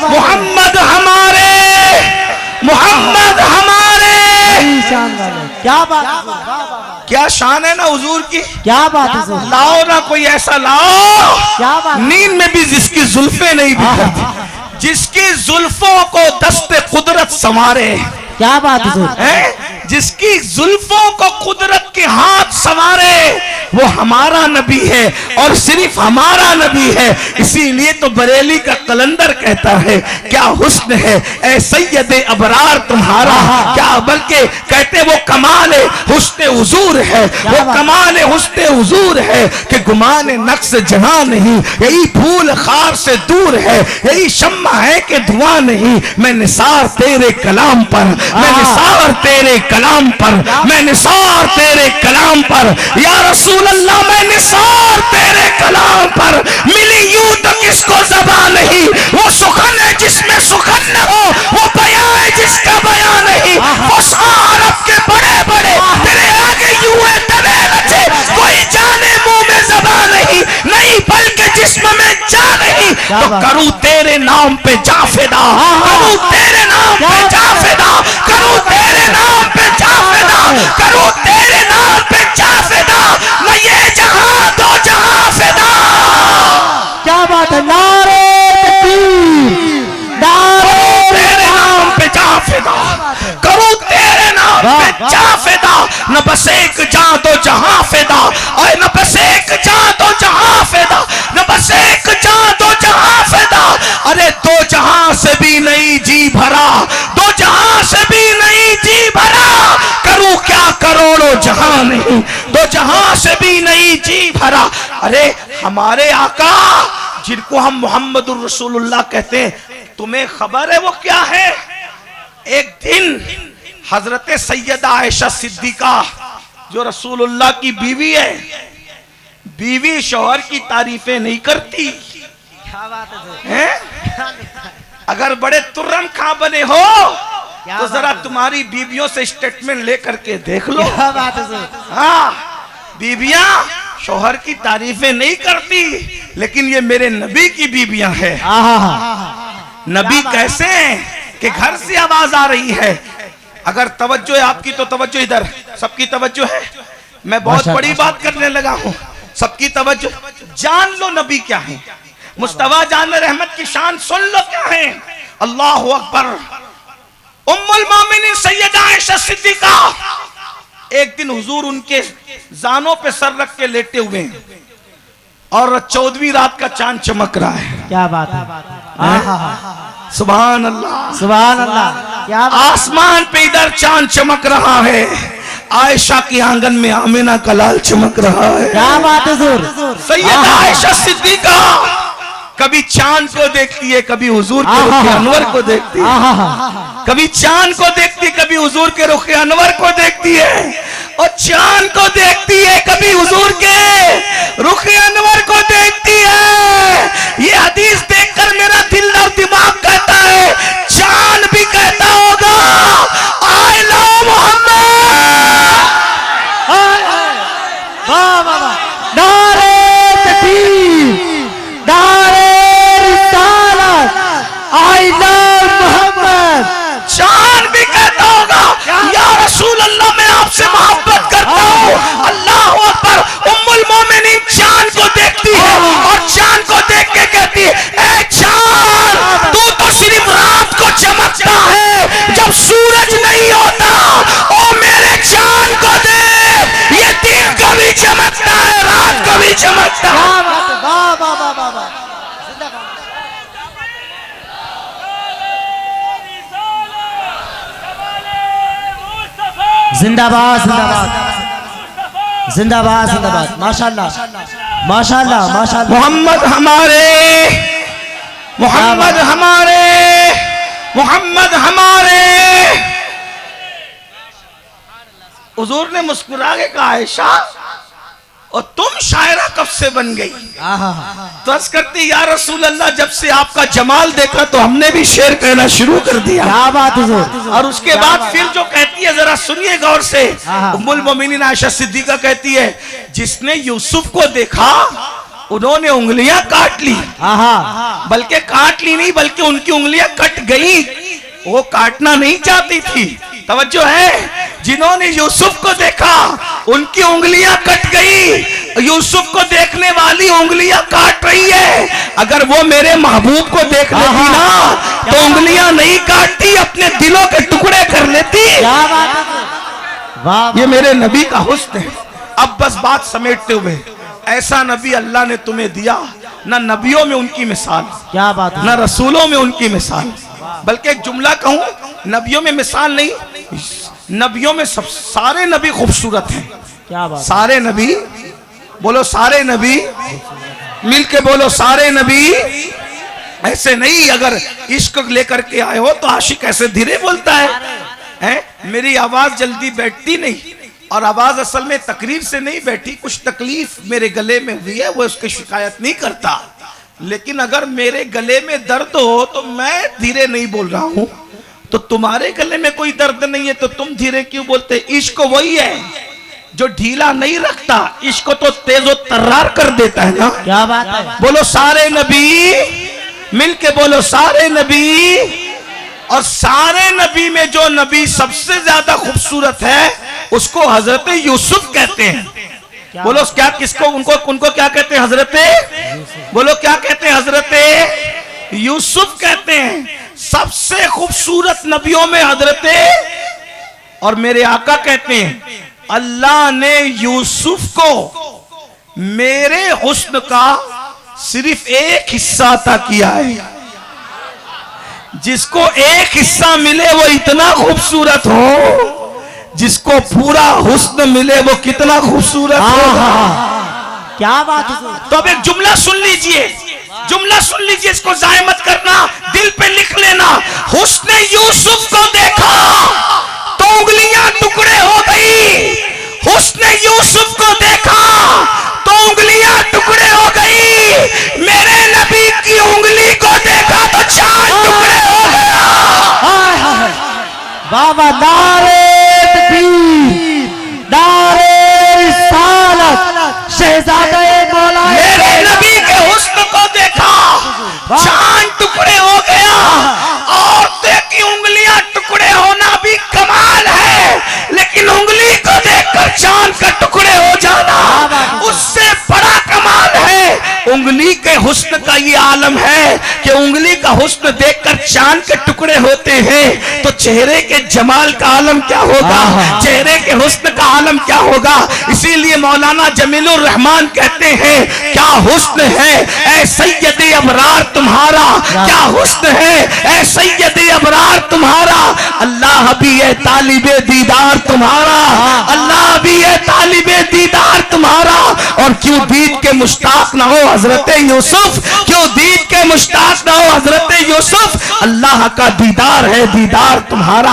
मोहम्मद हमारे, मोहम्मद हमारे। क्या बात, क्या शान है ना हुजूर की, क्या बात है। लाओ ना कोई ऐसा लाओ, क्या बात। नींद में भी जिसकी जुल्फें नहीं बिखरती, जिसकी जुल्फों को दस्ते कुदरत संवारे। क्या बात है। जिसकी जुल्फों को कुदरत के हाथ संवारे, वो हमारा नबी है और सिर्फ हमारा नबी है। इसीलिए तो बरेली का कलंदर कहता है, क्या हुस्न है ए सैयदे अबरार तुम्हारा, क्या बल्कि कहते वो कमाल हुस्न हुजूर है, वो कमाल हुस्न हुजूर है कि गुमान नक्श जहां नहीं, यही फूल खार से दूर है, यही शम्मा है कि धुआं नहीं। मैं निसार तेरे कलाम पर, मैं निसार तेरे कलाम पर, मैं निसार तेरे कलाम पर, या रसूल अल्लाह मैं निसार तेरे कलाम पर। मिली यूं तो किसको ज़बान नहीं, वो सुखन है जिसमें सुखन न हो, वो बयां है जिसका बयां नहीं। वो अरब के बड़े बड़े तेरे आगे यूं है तबे रचे, कोई जाने मुंह में ज़बान नहीं, नहीं बल्कि तो करूँ तेरे नाम पे जाफेदा, करूँ तेरे नाम पे जाफेदा, करूँ तेरे नाम पे जाफेदा, करूँ तेरे नाम पे जाफेदा, न ये जहां दो जहां फिदा। क्या बात है, नारे तकबीर, नारे तेरे नाम पे जाफेदा, करूँ तेरे नाम पे जाफेदा, न बस एक जहां दो जहां फिदा, और न बस एक जहां दो जहां फिदा, न बस एक जहां दो जहां फिदा। अरे दो जहां से भी नहीं जी भरा, दो जहां से भी नहीं जी भरा, करूं क्या करोड़ों जहां नहीं, दो जहां से भी नहीं जी भरा। अरे हमारे आका जिनको हम मोहम्मदुर रसूलुल्लाह कहते हैं, तुम्हें खबर है वो क्या है? एक दिन हजरत सैयदा आयशा सिद्दीका जो रसूलुल्लाह की बीवी है, बीवी शौहर की तारीफें नहीं करती हैं? अगर बड़े तुर्रम खां बने हो तो जरा तुम्हारी बीवियों से स्टेटमेंट लेकर के देख लो। हाँ, बीवियां शौहर की तारीफें नहीं करती, लेकिन ये मेरे नबी की बीवियां हैं। नबी कैसे हैं कि घर से आवाज आ रही है, अगर तवज्जो है आपकी तो तवज्जो इधर, सबकी तवज्जो है। मैं बहुत बड़ी बात करने लगा हूं, सबकी तवज्जो। जान लो नबी क्या है, मुस्तफा जान रहमत की शान सुन लो क्या है। अल्लाहु अकबर। उम्मुल मोमिनीन सैयदा आयशा सिद्दीका, एक दिन हुजूर उनके जानों पे सर रख के लेटे हुए हैं और 14वीं रात का चांद चमक रहा है। क्या बात है, सुभान अल्लाह, सुभान अल्लाह। क्या आसमान पे इधर चांद चमक रहा है, आयशा के आंगन में आमिना का लाल चमक रहा है। क्या बात है हुजूर। सैयदा आयशा सिद्दीका कभी चांद को देखती है, कभी हुजूर के रुख अनवर को देखती है, कभी चांद को देखती है, कभी हुजूर के रुख अनवर को देखती है, और चांद को देखती है, कभी हुजूर के रुख अनवर को देखती है। ये हदीस देखकर मेरा दिल और दिमाग कहता है, चांद भी कहता होगा आई लव मोहम्मद। वाह वाह वाह, नारे तकबीर, नारे रिसालत, आई लव मोहम्मद। चांद भी कहता होगा या रसूल अल्लाह मैं आपसे मोहब्बत करता हूँ। अल्लाह अकबर। उम्मुल मोमिनीन चांद को देखती है और चांद को देख के कहती है, ए चांद तू तो सिर्फ रात को चमकता है जब सूरज नहीं होता, ओ मेरे चांद को देख, ये दिन को भी चमकता है, रात को भी चमकता है। वाह वाह वाह वाह वाह। जिंदाबाद जिंदाबाद जिंदाबाद जिंदाबाद। माशाल्लाह माशाल्लाह माशाल्लाह। मोहम्मद हमारे, मोहम्मद हमारे, मोहम्मद हमारे। हुजूर ने मुस्कुरा के कहा, आयशा और तुम शायरा कब से बन गई? तो अर्ज करती, या रसूल अल्लाह जब से आपका जमाल देखा तो हमने भी शेर कहना शुरू कर दिया। क्या बात है। और उसके बाद फिर जो कहती है जरा सुनिए गौर से। उम्मुल मोमिनीन आयशा सिद्दीका कहती है, जिसने यूसुफ को देखा उन्होंने उंगलियां काट ली, बल्कि काट ली नहीं बल्कि उनकी उंगलियां कट गई, वो काटना नहीं चाहती थी। तवज्जो है, जिन्होंने यूसुफ को देखा उनकी उंगलियां कट गई, यूसुफ को देखने वाली उंगलियां काट रही है। अगर वो मेरे महबूब को देख लेती ना तो उंगलियां नहीं काटती, अपने दिलों के टुकड़े कर लेती। क्या बात है, वाह। ये मेरे नबी का हुस्न है। अब बस बात समेटते हुए, ऐसा नबी अल्लाह ने तुम्हें दिया, ना नबियों में उनकी मिसाल, क्या बात है, ना रसूलों में उनकी मिसाल, बल्कि एक जुमला कहूं, नबियों में मिसाल नहीं, नबियों में सब सारे नबी खूबसूरत हैं। क्या बात। सारे नबी, बोलो सारे नबी, मिल के बोलो सारे नबी। ऐसे नहीं, अगर इश्क लेकर के आए हो तो आशिक ऐसे धीरे बोलता है? मेरी आवाज जल्दी बैठती नहीं, और आवाज असल में तकरीर से नहीं बैठी, कुछ तकलीफ मेरे गले में हुई है, वो उसकी शिकायत नहीं करता। लेकिन अगर मेरे गले में दर्द हो तो मैं धीरे नहीं बोल रहा हूं, तो तुम्हारे गले में कोई दर्द नहीं है तो तुम धीरे क्यों बोलते? इश्क वही है जो ढीला नहीं रखता, इश्क तो तेज और तर्रार कर देता है ना। क्या बात है, बोलो सारे नबी, मिलके बोलो सारे नबी। और सारे नबी में जो नबी सबसे ज्यादा खूबसूरत है उसको हजरत यूसुफ कहते हैं। बोलो क्या, किसको, उनको क्या कहते हैं? हजरत, बोलो क्या कहते हैं? हजरत यूसुफ कहते हैं। सबसे खूबसूरत नबियों में हजरत, और मेरे आका कहते हैं अल्लाह ने यूसुफ को मेरे हुस्न का सिर्फ एक हिस्सा अता किया है। जिसको एक हिस्सा मिले वो इतना खूबसूरत हो, जिसको पूरा हुस्न मिले वो कितना खूबसूरत हो। क्या बात है। तो अब एक जुमला सुन लीजिए, जुमला सुन लीजिए, इसको जाय मत करना, दिल पे लिख लेना। हुस्न यूसुफ को देखा तो उंगलियां टुकड़े हो गई। हुस्न यूसुफ को देखा तो उंगलियां टुकड़े हो गई। मेरे नबी की उंगली को देखा तो चांद टुकड़े हो गया। बाबा नारे तकबीर, नारे रिसालत, शहजादे मौला। मेरे नबी के हुस्न को देखा चांद टुकड़े हो गया। औरतें की उंगलियां टुकड़े होना भी कमाल है, लेकिन उंगली को देखकर चांद का टुकड़े हो जाना उससे बड़ा कमाल है। उंगली के हुस्न का ये आलम है कि उंगली का हुस्न देखकर चांद के टुकड़े होते हैं, तो चेहरे के जमाल का आलम क्या होगा, चेहरे के हुस्न का आलम क्या होगा। इसीलिए मौलाना जमीलुर रहमान कहते हैं क्या हुस्न है ऐ सैयदे अबरार तुम्हारा, क्या हुस्न है ऐ सैयदे अबरार तुम्हारा। अल्लाह भी है तालिबे दीदार तुम्हारा, अल्लाह भी है तालिबे दीदार तुम्हारा। और क्यों दीद के मुश्ताक ना हो हजरत यूसुफ, क्यों दीद के मुश्ताक ना हो हजरत यूसुफ। अल्लाह का दीदार है दीदार तुम्हारा।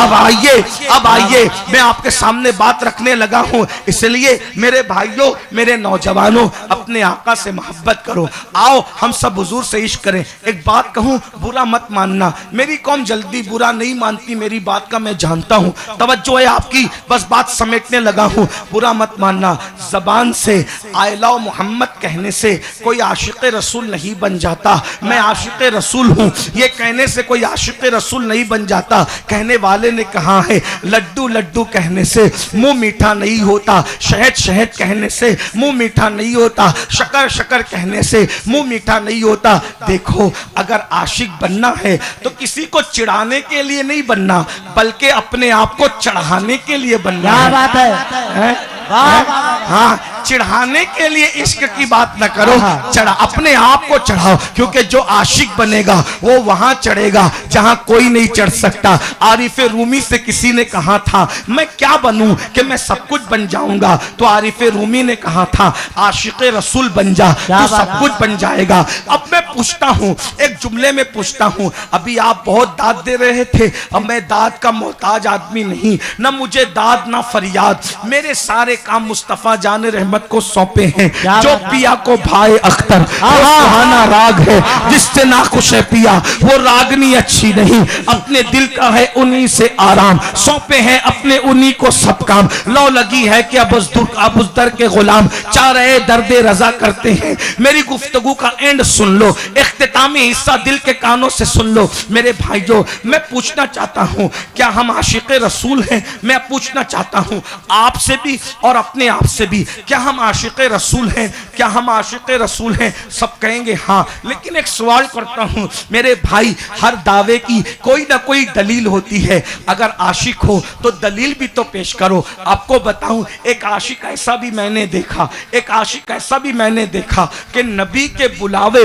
अब आइए मैं आपके सामने बात रखने लगा हूं, इसलिए मेरे भाइयों, मेरे नौजवानों, अपने आका से मोहब्बत करो। आओ हम सब हुजूर से इश्क करें। एक बात कहूं, बुरा मत मानना, मेरी कौम जल्दी बुरा नहीं मानती, मेरी बात का मैं जानता हूं। तवज्जो है आपकी, बस बात समेटने लगा हूं, बुरा मत मानना। जबान से आई लव मोहम्मद कहने से कोई आशिक़ रसूल नहीं बन जाता। मैं आशिक़ रसूल हूं ये कहने से कोई आशिक़ रसूल नहीं बन जाता। कहने वाले ने कहा है लड्डू लड्डू कहने से मुंह मीठा नहीं होता, शहद शहद कहने से मुंह मीठा नहीं होता, शकर शकर कहने से मुंह मीठा नहीं होता। देखो अगर आशिक बनना है तो किसी को चिढ़ाने के लिए नहीं बनना, बल्कि अपने आप को चढ़ाने के लिए बनना। क्या बात है? हाँ, चिढ़ाने के लिए इश्क की बात न करो, चढ़ा, अपने आप को चढ़ाओ, क्योंकि जो आशिक बनेगा वो वहां चढ़ेगा जहां कोई नहीं चढ़ सकता। आरिफे रूमी से किसी ने कहा था मैं क्या बनूं कि मैं सब कुछ बन जाऊंगा, तो आरिफे रूमी ने कहा था आशिक रसूल बन जा, तू सब कुछ बन जाएगा। अब मैं पूछता हूं, एक जुमले में पूछता हूं, अभी आप बहुत दाद दे रहे थे, अब मैं दाद का मोहताज आदमी नहीं, न मुझे दाद ना फरियाद, मेरे सारे काम मुस्तफा जान रहमत को सौंपे हैं। जो पिया को भाई अख्तर सुहाना राग है, जिससे नाखुश है पिया वो रागनी अच्छी नहीं, अपने दिल का है उन्हीं से आराम, सौंपे हैं अपने उन्हीं को सब काम। लो लगी है कि अबुजदर के गुलाम चारे दर्दे रजा करते हैं। मेरी गुफ्तगू का एंड सुन लो, इख्तितामी हिस्सा दिल के कानों से सुन लो। मेरे भाइयों, मैं पूछना चाहता हूं क्या हम आशिक़ रसूल हैं? मैं पूछना चाहता हूं आपसे भी और अपने आप से भी, क्या हम आशिक़ रसूल हैं? क्या हम आशिक़ रसूल हैं? सब कहेंगे हाँ, लेकिन एक सवाल करता हूं मेरे भाई, हर दावे की कोई ना कोई दलील होती है, अगर आशिक हो तो दलील भी तो पेश करो। आपको बताऊं, एक आशिक ऐसा भी मैंने देखा, एक आशिक ऐसा भी मैंने देखा कि नबी के बुलावे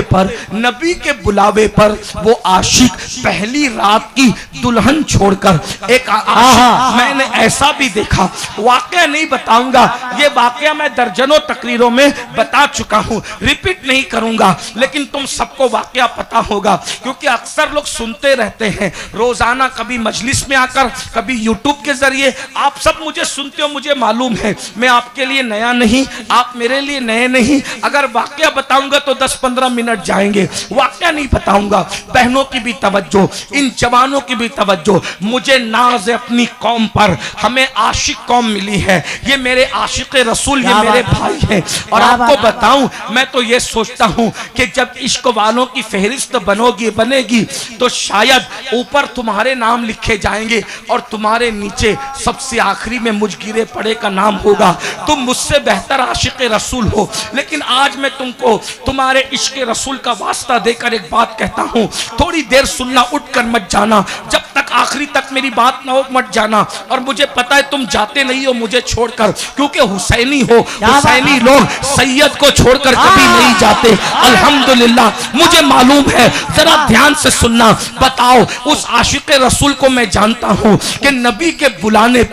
पर वो आशिक पहली रात की दुल्हन छोड़कर एक आशिक मैंने ऐसा भी देखा। वाकया नहीं बताऊंगा, ये वाकया मैं दर्जनों तकरीरों में बता चुका हूं, रिपीट नहीं करूंगा, लेकिन तुम सबको वाकया पता होगा, क्योंकि अक्सर लोग सुनते रहते हैं रोजाना, कभी मजलिस में आकर, कभी यूट्यूब के जरिए। आप सब मुझे सुनते हो, मुझे मालूम है, मैं आपके लिए नया नहीं, आप मेरे लिए नए नहीं। अगर वाकया बताऊंगा तो 10-15 मिनट जाएंगे, वाकया नहीं बताऊंगा। बहनों की भी तवज्जो, इन जवानों की भी तवज्जो, मुझे नाज है अपनी कौम पर, हमें आशिक कौम मिली है, ये मेरे आशिक़ रसूल, ये मेरे भाई हैं। और आपको बताऊं, मैं तो ये सोचता हूं कि जब इश्क वालों की फहरिस्त बनेगी तो शायद ऊपर तुम्हारे नाम लिखे जाएंगे और तुम्हारे नीचे सबसे आखिरी में मुजगिरे पड़े का नाम होगा। तुम मुझसे बेहतर आशिक रसूल हो, लेकिन आज मैं तुमको तुम्हारे इश्क रसूल का वास्ता देकर एक बात कहता हूं, थोड़ी देर सुनना, उठ कर मत जाना, जब तक आखिरी तक मेरी बात ना हो मत जाना। और मुझे पता है तुम जाते नहीं हो मुझे छोड़कर, क्योंकि हुसैनी हो, हुसैनी लोग सैयद को छोड़कर कभी नहीं जाते। अल्हम्दुलिल्लाह मुझे मालूम है, जरा ध्यान से सुनना। बताओ, उस आशिक रसूल को मैं जानता हूं कि नबी के बुलाने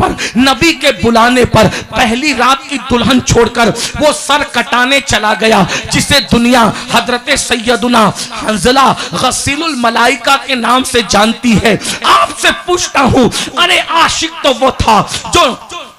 पर पहली रात की दुल्हन छोड़कर वो सर कटाने चला गया, जिसे दुनिया हजरत सैयदुना हंजला गसीलुल मलाइका के नाम से जानती है। आपसे पूछता हूं, अरे आशिक तो वो था जो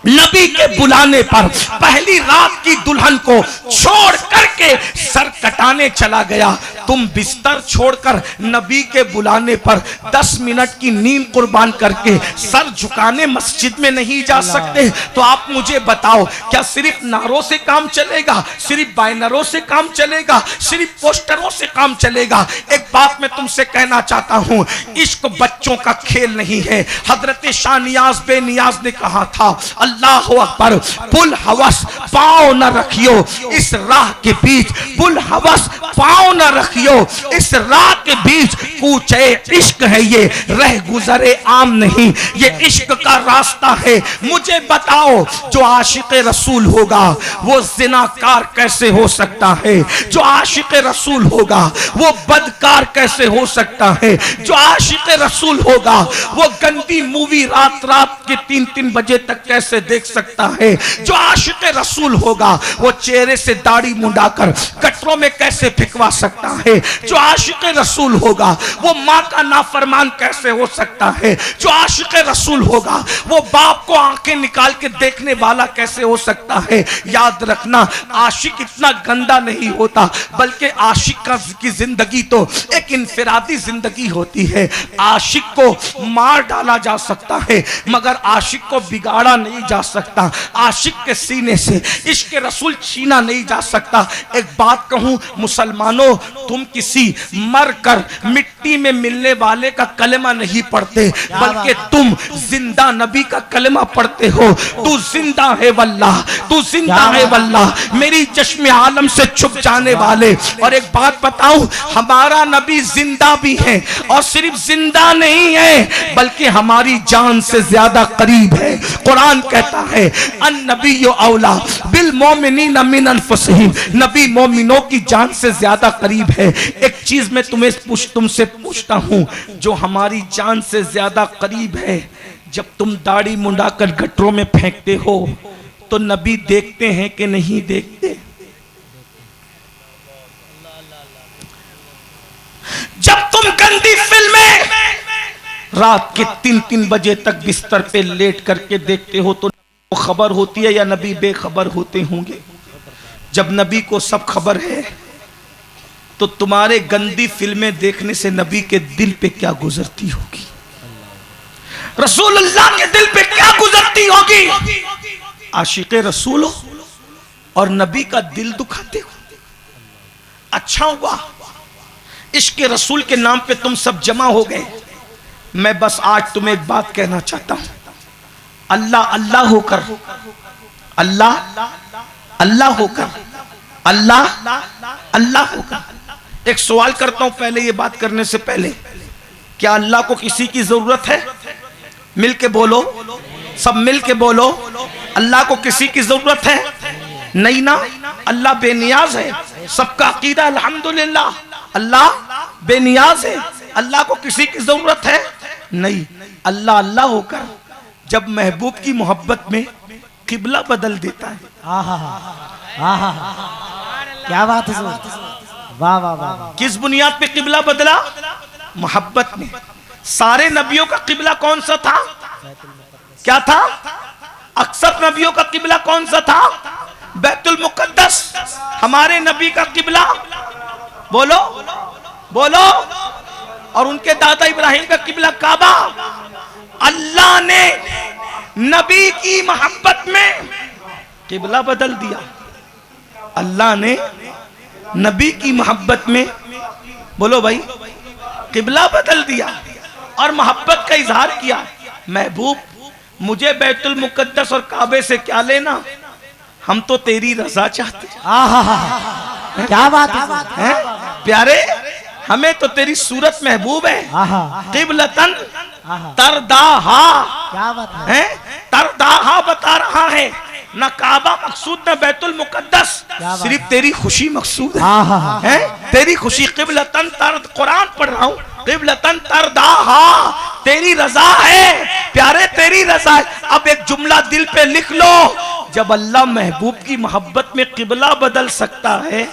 नबी के बुलाने पर पहली रात की दुल्हन को छोड़ करके सर कटाने चला गया। तुम बिस्तर छोड़कर नबी के बुलाने पर 10 मिनट की नींद कुर्बान करके सर झुकाने मस्जिद में नहीं जा सकते? तो आप मुझे बताओ, क्या सिर्फ नारों से काम चलेगा, सिर्फ बैनरों से काम चलेगा, सिर्फ पोस्टरों से काम चलेगा? एक बात मैं तुमसे कहना चाहता हूं, इश्क बच्चों का खेल नहीं है। हजरत शाह नियाज बेनियाज ने कहा था, अल्लाह अकबर, पुल हवस पाँव न रखियो इस राह के बीच, पुल हवस पाँव न रखियो इस राह के बीच, कूचे इश्क है ये, रह गुजरे आम नहीं, ये इश्क का रास्ता है। मुझे बताओ, जो आशिक रसूल होगा वो जिनाकार कैसे हो सकता है? जो आशिक रसूल होगा वो बदकार कैसे हो सकता है? जो आशिक रसूल होगा वो गंदी मूवी रात रात के 3-3 बजे तक कैसे देख सकता है? जो आशिक रसूल होगा वो चेहरे से दाढ़ी मुंडाकर गटरों में कैसे फिकवा सकता है? जो आशिक रसूल होगा वो माँ का नाफरमान कैसे हो सकता है? जो आशिक रसूल होगा वो बाप को आंखें निकाल के देखने वाला कैसे हो सकता है? याद रखना, आशिक इतना गंदा नहीं होता, बल्कि आशिक की जिंदगी तो एक इनफिरादी जिंदगी होती है। आशिक को मार डाला जा सकता है मगर आशिक को बिगाड़ा नहीं जा सकता। आशिक के सीने से इश्क रसूल छीना नहीं जा सकता। एक बात कहूं मुसलमानों, तुम किसी मर कर मिट्टी में मिलने वाले का कलमा नहीं पढ़ते, बल्कि तुम जिंदा नबी का कलमा पढ़ते हो। तू जिंदा है वल्लाह, तू जिंदा है वल्लाह, मेरी चश्मे आलम से छुप जाने वाले। और एक बात बताऊं, हमारा नबी जिंदा भी है, और सिर्फ जिंदा नहीं है बल्कि हमारी जान से ज्यादा करीब है। कुरान कहता है, अन नबी औला बिल मोमिनीन मिन अनफुसिहिम, नबी मोमिनों की जान से ज्यादा करीब है। एक चीज मैं तुमसे पूछता हूं, जो हमारी जान से ज्यादा करीब है, जब तुम दाढ़ी मुंडाकर गटरों में फेंकते हो तो नबी देखते हैं कि नहीं देखते? जब तुम गंदी फिल्में रात के 3-3 बजे तक बिस्तर पे लेट करके देखते हो तो खबर होती है या नबी बेखबर होते होंगे? जब नबी को सब खबर है तो तुम्हारे गंदी फिल्में देखने से नबी के दिल पे क्या गुजरती होगी? रसूलुल्लाह के दिल पे क्या गुजरती होगी? आशिक रसूल हो और नबी का दिल दुखाते हो। अच्छा हुआ इश्क रसूल के नाम पे तुम सब जमा हो गए। मैं बस आज तुम्हें एक बात कहना चाहता हूं, अल्लाह अल्लाह होकर, अल्लाह अल्लाह होकर, अल्लाह अल्लाह होकर। एक सवाल करता हूं पहले ये बात करने से पहले, क्या अल्लाह को किसी की जरूरत है? मिल के बोलो, सब मिल के बोलो, अल्लाह को किसी की जरूरत है? नहीं ना, अल्लाह बेनियाज है। सबका अकीदा अल्हम्दुलिल्लाह, अल्लाह बेनियाज है। अल्लाह को किसी की जरूरत है? नहीं। अल्लाह अल्लाह होकर जब महबूब की मोहब्बत में किबला बदल देता है, क्या बात है, वाह वाह वाह। किस बुनियाद पे किबला बदला? मोहब्बत में। सारे नबियों का किबला कौन सा था? क्या था? अक्सर नबियों का किबला कौन सा था? बैतुल मुकद्दस। हमारे नबी का किबला बोलो बोलो। और उनके दादा इब्राहिम का किबला काबा। अल्लाह ने नबी की मोहब्बत में किबला बदल दिया। अल्लाह ने नबी की मोहब्बत में, बोलो भाई, किबला बदल दिया और मोहब्बत का इजहार किया। महबूब, मुझे बैतुल मुकद्दस और काबे से क्या लेना, हम तो तेरी रजा चाहते हैं। क्या बात है प्यारे, हमें तो तेरी सूरत महबूब है। किबलतन तरदाहा, क्या बात है, तरदाहा बता रहा है, न काबा मकसूद न बैतुल मुकद्दस, सिर्फ तेरी खुशी मकसूद है। तेरी खुशी। किबलतन तर, कुरान पढ़ रहा हूँ, किबलतन तरदाहा, तेरी रजा है प्यारे, तेरी रजा है। अब एक जुमला दिल पे लिख लो, जब अल्लाह महबूब की मोहब्बत में किबला बदल सकता है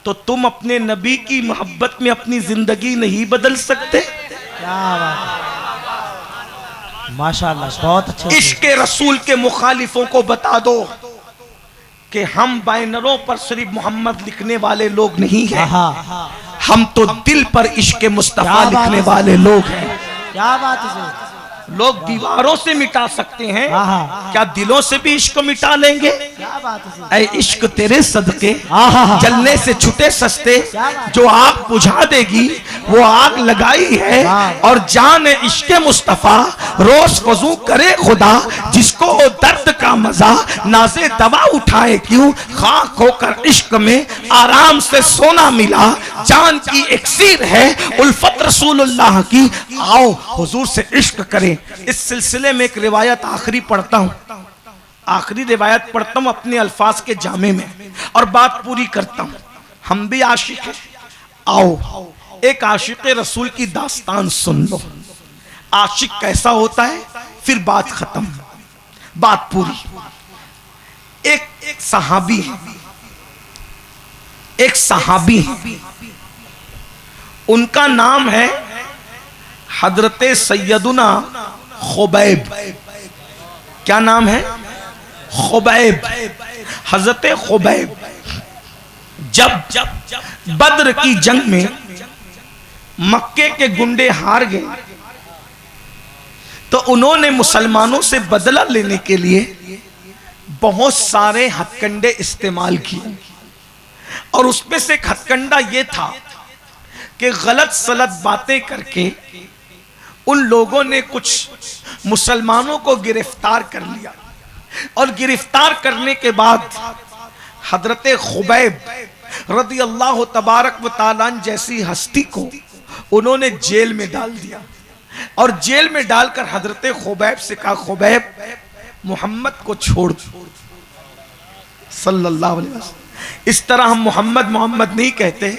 तो तुम अपने नबी की मोहब्बत में अपनी जिंदगी नहीं बदल सकते? क्या बात है, माशाअल्लाह, बहुत अच्छे। इश्क रसूल के मुखालिफों को बता दो कि हम बैनरों पर सिर्फ मोहम्मद लिखने वाले लोग नहीं हैं, हम तो दिल पर इश्क मुस्तफा लिखने वाले लोग हैं। क्या बात है, लोग दीवारों से मिटा सकते हैं, क्या दिलों से भी इश्क मिटा लेंगे? क्या बात है, ऐ इश्क तेरे सदके जलने से छुटे सस्ते, जो आग बुझा देगी वो आग लगाई है। और जान इश्क मुस्तफा रोज वजू करे खुदा, जिसको वो दर्द का मजा नाज़े दवा उठाए क्यों, खाक होकर इश्क में आराम से सोना मिला, जान की इक्सीर है उल्फत रसूलुल्लाह की, आओ हुजूर से इश्क करें। इस सिलसिले में एक रिवायत आखिरी पढ़ता हूं, आखिरी रिवायत पढ़ता हूं अपने अल्फाज के जामे में और बात पूरी करता हूं। हम भी आशिक हैं, आओ एक आशिक रसूल की दास्तान सुन लो। आशिक कैसा होता है, फिर बात खत्म, बात पूरी। एक सहाबी है, एक सहाबी है, उनका नाम है हजरते सैयदुना खुबैब। क्या नाम है? Khubaib, हजरते Khubaib. जब बद्र की जंग में मक्के के गुंडे हार गए तो उन्होंने मुसलमानों से बदला लेने के लिए बहुत सारे हथकंडे इस्तेमाल किए और उसमें से एक हथकंडा यह था कि गलत सलत बातें करके उन लोगों ने कुछ मुसलमानों को गिरफ्तार कर लिया और गिरफ्तार करने के बाद हजरते खुबैब रदी अल्लाह तबारक व तआला जैसी हस्ती को उन्होंने जेल में डाल दिया और जेल में डालकर हजरते खुबैब से कहा, खुबैब मोहम्मद को छोड़ दो सल्लल्लाहु अलैहि वसल्लम। इस तरह हम मोहम्मद मोहम्मद नहीं कहते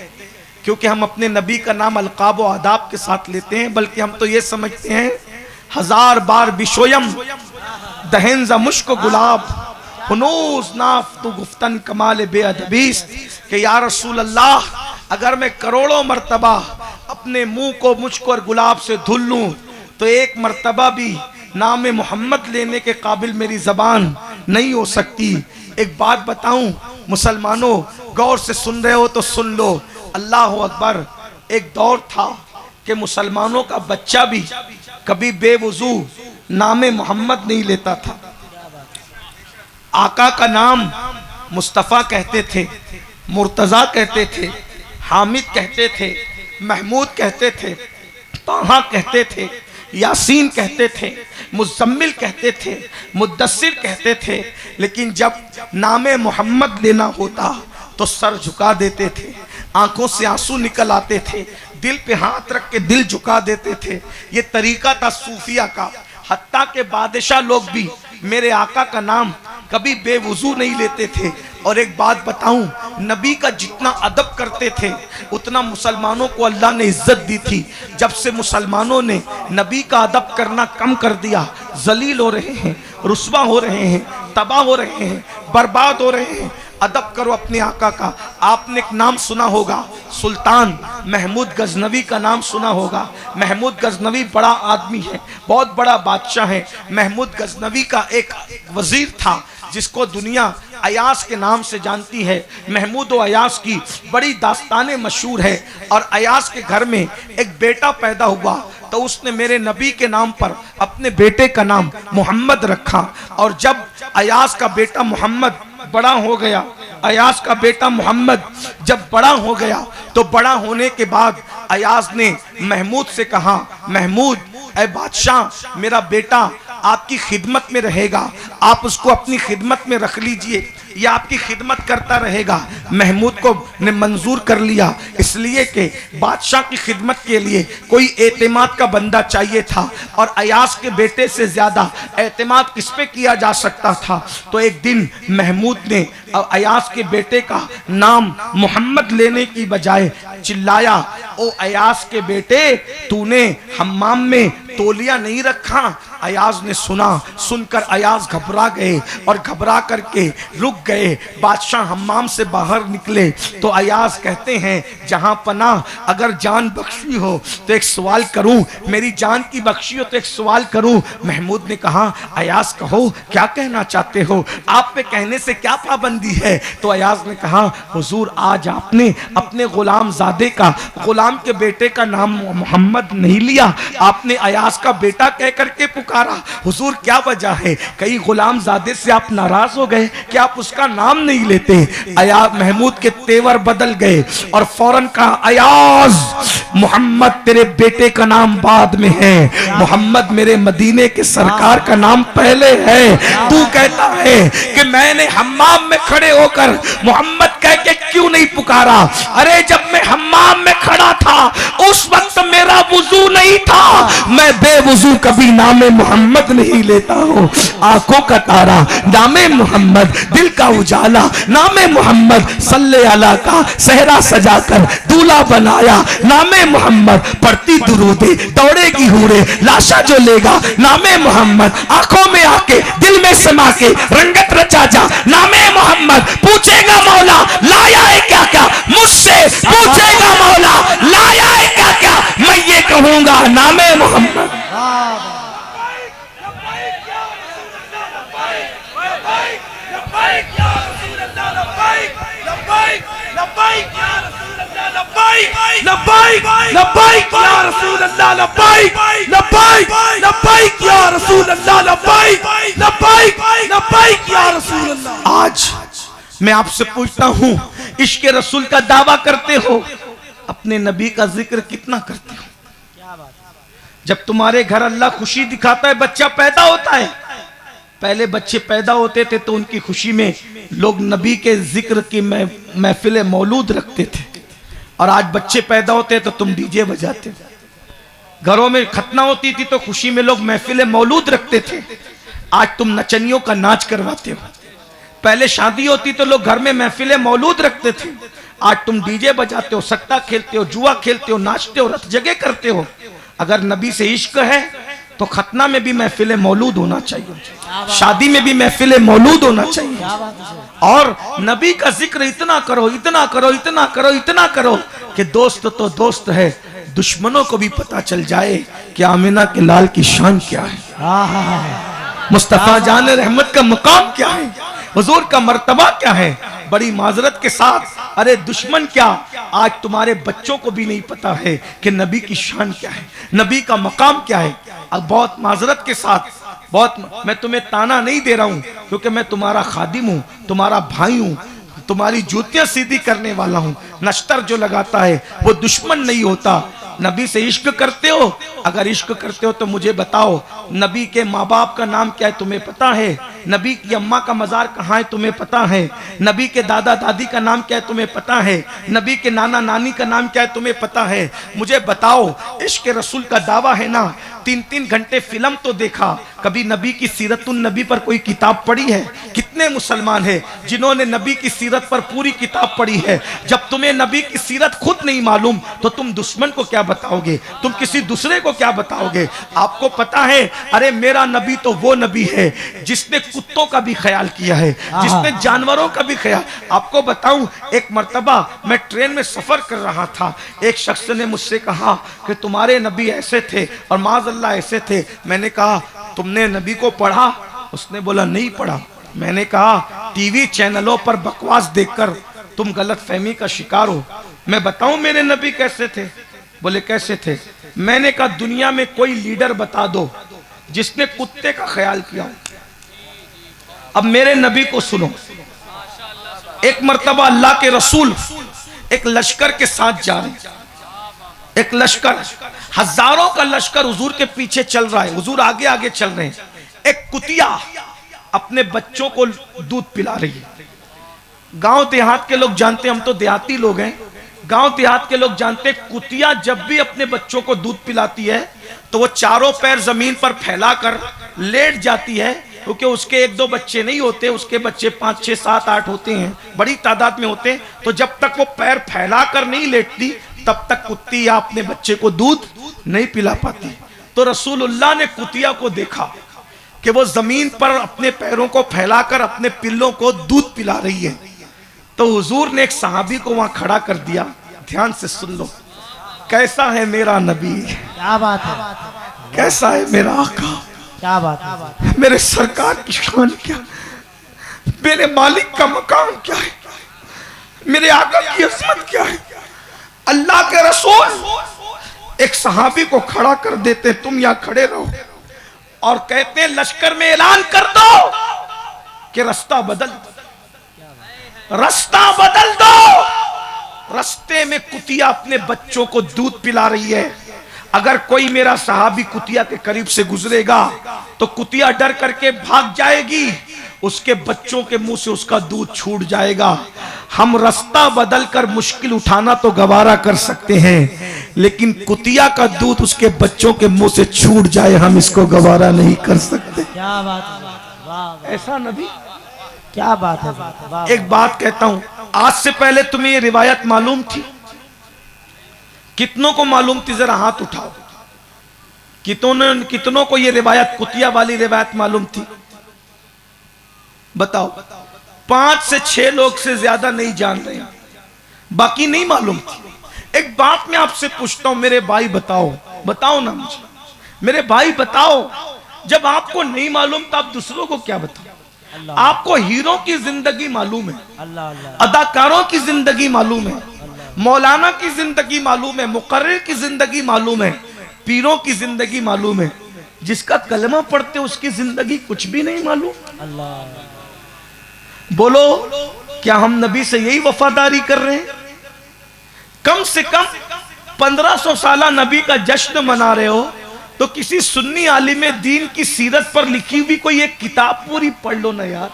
क्योंकि हम अपने नबी का नाम अलकाब व आदाब के साथ लेते हैं, बल्कि हम तो ये समझते हैं हजार बार बिशोयम दहेंजा मुश्क गुलाब हुनूस नाफ तू गुफ्तन कमाल बेअदबीस कि या रसूल अल्लाह, अगर मैं करोड़ों मर्तबा अपने मुंह को मुझको और गुलाब से धुल लूं तो एक मर्तबा भी नाम मोहम्मद लेने के काबिल मेरी जबान नहीं हो सकती। एक बात बताऊं मुसलमानों, गौर से सुन रहे हो तो सुन लो, अल्लाह अकबर। एक दौर था कि मुसलमानों का बच्चा भी कभी बेवजू नाम मोहम्मद नहीं लेता था। आका का नाम मुस्तफ़ा कहते थे, मुर्तज़ा कहते थे, हामिद कहते थे, महमूद कहते थे, ताहा कहते थे, यासीन कहते थे, मुज़म्मिल कहते थे, मुद्दस्सिर कहते थे, लेकिन जब नामे मोहम्मद लेना होता तो सर झुका देते थे, आंखों से आंसू निकल आते थे, दिल पे हाथ रख के दिल झुका देते थे। ये तरीका था सूफिया का। हत्ता के बादशाह लोग भी मेरे आका का नाम कभी बेवजू नहीं लेते थे। और एक बात बताऊं, नबी का जितना अदब करते थे उतना मुसलमानों को अल्लाह ने इज्जत दी थी। जब से मुसलमानों ने नबी का अदब करना कम कर दिया, जलील हो रहे हैं, रुस्वा हो रहे हैं, तबाह हो रहे हैं, बर्बाद हो रहे हैं। अदब करो अपने आका का। आपने एक नाम सुना होगा, सुल्तान महमूद गजनवी का नाम सुना होगा। महमूद गजनवी बड़ा आदमी है, बहुत बड़ा बादशाह है। महमूद गजनवी का एक वजीर था जिसको दुनिया अयास के नाम से जानती है। महमूद व अयास की बड़ी दास्तानें मशहूर है। और अयास के घर में एक बेटा पैदा हुआ तो उसने मेरे नबी के नाम पर अपने बेटे का नाम मोहम्मद रखा। और जब अयास का बेटा मोहम्मद बड़ा हो गया, अयास का बेटा मोहम्मद जब बड़ा हो गया तो बड़ा होने के बाद अयास ने महमूद से कहा, महमूद ऐ बादशाह, मेरा बेटा आपकी खिदमत में रहेगा, आप उसको अपनी खिदमत में रख लीजिए, यह आपकी खिदमत करता रहेगा। महमूद को ने मंजूर कर लिया, इसलिए कि बादशाह की खिदमत के लिए कोई एतमाद का बंदा चाहिए था और अयास के बेटे से ज्यादा एतमाद किस पे किया जा सकता था। तो एक दिन महमूद ने अयास के बेटे का नाम मोहम्मद लेने की बजाय चिल्लाया, ओ अयास के बेटे, तूने हम्माम में तौलिया नहीं रखा। अयाज ने सुना, सुनकर अयाज घबरा गए और घबरा करके रुक गए। बादशाह हम्माम से बाहर निकले तो अयाज कहते हैं, जहां पनाह अगर जान बख्शी हो तो एक सवाल करूं, मेरी जान की बख्शी हो तो एक सवाल करूं। महमूद ने कहा, अयाज कहो, क्या कहना चाहते हो, आप पे कहने से क्या पाबंदी है। तो अयाज ने कहा, हुजूर आज आपने अपने गुलाम जादे का, गुलाम के बेटे का नाम मोहम्मद नहीं लिया, आपने अयाज का बेटा कह करके पुकारा। हुजूर क्या वजह है, कई गुलाम जादे से आप नाराज हो गए कि आप उसका नाम नहीं लेते। अयाज महमूद के तेवर बदल गए और फौरन कहा, अयाज, मोहम्मद तेरे बेटे का नाम बाद में है, मोहम्मद मेरे मदीने के सरकार का नाम पहले है। तू कहता है कि मैंने हम्माम में खड़े होकर मोहम्मद कह के क्यों नहीं पुकारा। अरे जब मैं हम्माम में खड़ा था उस वक्त मेरा वुजू नहीं था, मैं बेवुजू कभी नामे मोहम्मद नहीं लेता हूँ। आंखों का तारा नामे मोहम्मद, दिल का उजाला नामे मोहम्मद, सल्ले अला का सहरा सजाकर दूल्हा बनाया नामे मोहम्मद, पढ़ती दुरूदे दौड़ेगी हूरे, लाशा जो लेगा नामे मोहम्मद, आंखों में आके दिल में समा के रंगत रचा जा नामे मोहम्मद। पूछेगा मौला लाया है क्या क्या, मुझसे पूछेगा मौला लाया है क्या क्या, मैं ये कहूंगा नामे मोहम्मद। आज मैं आपसे पूछता हूँ, इश्क रसूल का दावा करते हो, अपने नबी का जिक्र कितना करते हो। जब तुम्हारे घर अल्लाह खुशी दिखाता है, बच्चा पैदा होता है, पहले बच्चे पैदा होते थे तो उनकी खुशी में लोग नबी के जिक्र की महफिल मौलूद रखते थे, और आज बच्चे पैदा होते तो तुम डीजे बजाते। घरों में खतना होती थी तो खुशी में लोग महफिल मौलूद रखते थे, आज तुम नचनियों का नाच करवाते हो। पहले शादी होती तो लोग घर में महफिल मौलूद रखते थे, आज तुम डीजे बजाते हो, सट्टा खेलते हो, जुआ खेलते हो, नाचते हो, रत जगह करते हो। अगर नबी से इश्क है तो खतना में भी महफिल मौलूद होना चाहिए, शादी में भी महफिल मौलूद होना चाहिए। और नबी का जिक्र इतना करो, इतना करो, इतना करो, इतना करो कि दोस्त तो दोस्त है, दुश्मनों को भी पता चल जाए कि आमिना के लाल की शान क्या है, मुस्तफा जान रहमत का मुकाम क्या है, हुजूर का मर्तबा क्या है। बड़ी माजरत के साथ, अरे दुश्मन क्या, आज तुम्हारे बच्चों को भी नहीं पता है कि नबी की शान क्या है, नबी का मकाम क्या है। अब बहुत माजरत के साथ, बहुत, मैं तुम्हें ताना नहीं दे रहा हूं क्योंकि मैं तुम्हारा खादिम हूं, तुम्हारा भाई हूं, तुम्हारी जूतियां सीधी करने वाला हूं। नश्तर जो लगाता है वो दुश्मन नहीं होता। नबी से इश्क करते हो, अगर इश्क करते हो तो मुझे बताओ, नबी के माँ बाप का नाम क्या है तुम्हें पता है, नबी की अम्मा का मजार कहाँ है तुम्हें पता है, नबी के दादा दादी का नाम क्या है तुम्हें पता है, नबी के नाना नानी का नाम क्या है तुम्हें पता है। मुझे बताओ, इश्क रसूल का दावा है ना, 3-3 घंटे फिल्म तो देखा, कभी नबी की सीरतुन नबी पर कोई किताब पढ़ी है? कितने मुसलमान हैं जिन्होंने नबी की सीरत पर पूरी किताब पढ़ी है? जब तुम्हें नबी की सीरत खुद नहीं मालूम तो तुम दुश्मन को क्या बताओगे, तुम किसी दूसरे को क्या बताओगे। आपको पता है, अरे मेरा नबी तो वो नबी है जिसने कुत्तों का भी ख्याल किया है, जिसने जानवरों का भी ख्याल। आपको बताऊं, एक मर्तबा मैं ट्रेन में सफर कर रहा था, एक शख्स ने मुझसे कहा कि तुम्हारे नबी ऐसे थे और माज़अल्लाह ऐसे थे। मैंने कहा तुमने नबी को पढ़ा? उसने बोला नहीं पढ़ा। मैंने कहा टीवी चैनलों पर बकवास देखकर तुम गलत फहमी का शिकार हो। मैं बताऊं मेरे नबी कैसे थे? बोले कैसे थे? मैंने कहा दुनिया में कोई लीडर बता दो जिसने कुत्ते का ख्याल किया। अब मेरे नबी को सुनो, एक मर्तबा अल्लाह के रसूल एक लश्कर के साथ जा रहे हैं। एक लश्कर, हजारों का लश्कर हुजूर के पीछे चल रहा है, हुजूर आगे आगे चल रहे हैं। एक कुतिया अपने बच्चों को दूध पिला रही है। गांव देहात के लोग जानते हैं, हम तो देहाती लोग हैं, गांव देहात के लोग जानते हैं, कुतिया जब भी अपने बच्चों को दूध पिलाती है तो वो चारों पैर जमीन पर फैलाकर लेट जाती है, क्योंकि उसके एक दो बच्चे नहीं होते, उसके बच्चे 5 6 7 8 होते हैं, बड़ी तादाद में होते हैं। तो जब तक वो पैर फैलाकर नहीं लेटती तब तक कुतिया अपने बच्चे को दूध नहीं पिला पाती। तो रसूलुल्लाह ने कुतिया को देखा कि वो जमीन पर अपने पैरों को फैलाकर अपने पिल्लों को दूध पिला रही है। तो हुजूर ने एक सहाबी को वहां खड़ा कर दिया। ध्यान से सुन लो, कैसा है मेरा नबी, क्या बात है, कैसा है मेरा आका, क्या बात है, मेरे सरकार की शान क्या, मेरे मालिक का मकाम क्या है, मेरे आका की अज़मत क्या है। अल्लाह के रसूल एक सहाबी को खड़ा कर देते, तुम यहां खड़े रहो, और कहते हैं लश्कर में ऐलान कर दो कि रास्ता बदल दो, रास्ता बदल दो। रास्ते में कुतिया अपने बच्चों को दूध पिला रही है। अगर कोई मेरा सहाबी कुतिया के करीब से गुजरेगा तो कुतिया डर करके भाग जाएगी, उसके बच्चों के मुंह से उसका दूध छूट जाएगा। हम रास्ता बदलकर मुश्किल उठाना तो गवारा कर सकते हैं, लेकिन कुतिया का दूध उसके बच्चों के मुंह से छूट जाए, हम इसको गवारा नहीं कर सकते। क्या बात है, वाह, ऐसा नबी, क्या बात है, वाह। एक बात कहता हूं, आज से पहले तुम्हें ये रिवायत मालूम थी? कितनों को मालूम थी? जरा हाथ उठाओ। कितनों को ये रिवायत, कुतिया वाली रिवायत मालूम थी? बताओ। 5 से 6 लोग से ज्यादा नहीं जान रहे, बाकी नहीं मालूम थी। एक बात मैं आपसे पूछता हूं मेरे भाई, बताओ, बताओ ना मुझे, मेरे भाई बताओ, जब आपको नहीं मालूम तो आप दूसरों को क्या बताओ? आपको हीरो की जिंदगी मालूम है, अदाकारों की जिंदगी मालूम है, मौलाना की जिंदगी मालूम है, मुकर्रिर की जिंदगी मालूम है, पीरों की जिंदगी मालूम है, जिसका कलमा पढ़ते उसकी जिंदगी कुछ भी नहीं मालूम। बोलो, क्या हम नबी से यही वफादारी कर रहे हैं? कम से कम 1500 साला नबी का जश्न मना रहे हो तो किसी सुन्नी आलिम दीन की सीरत पर लिखी हुई कोई एक किताब पूरी पढ़ लो ना यार,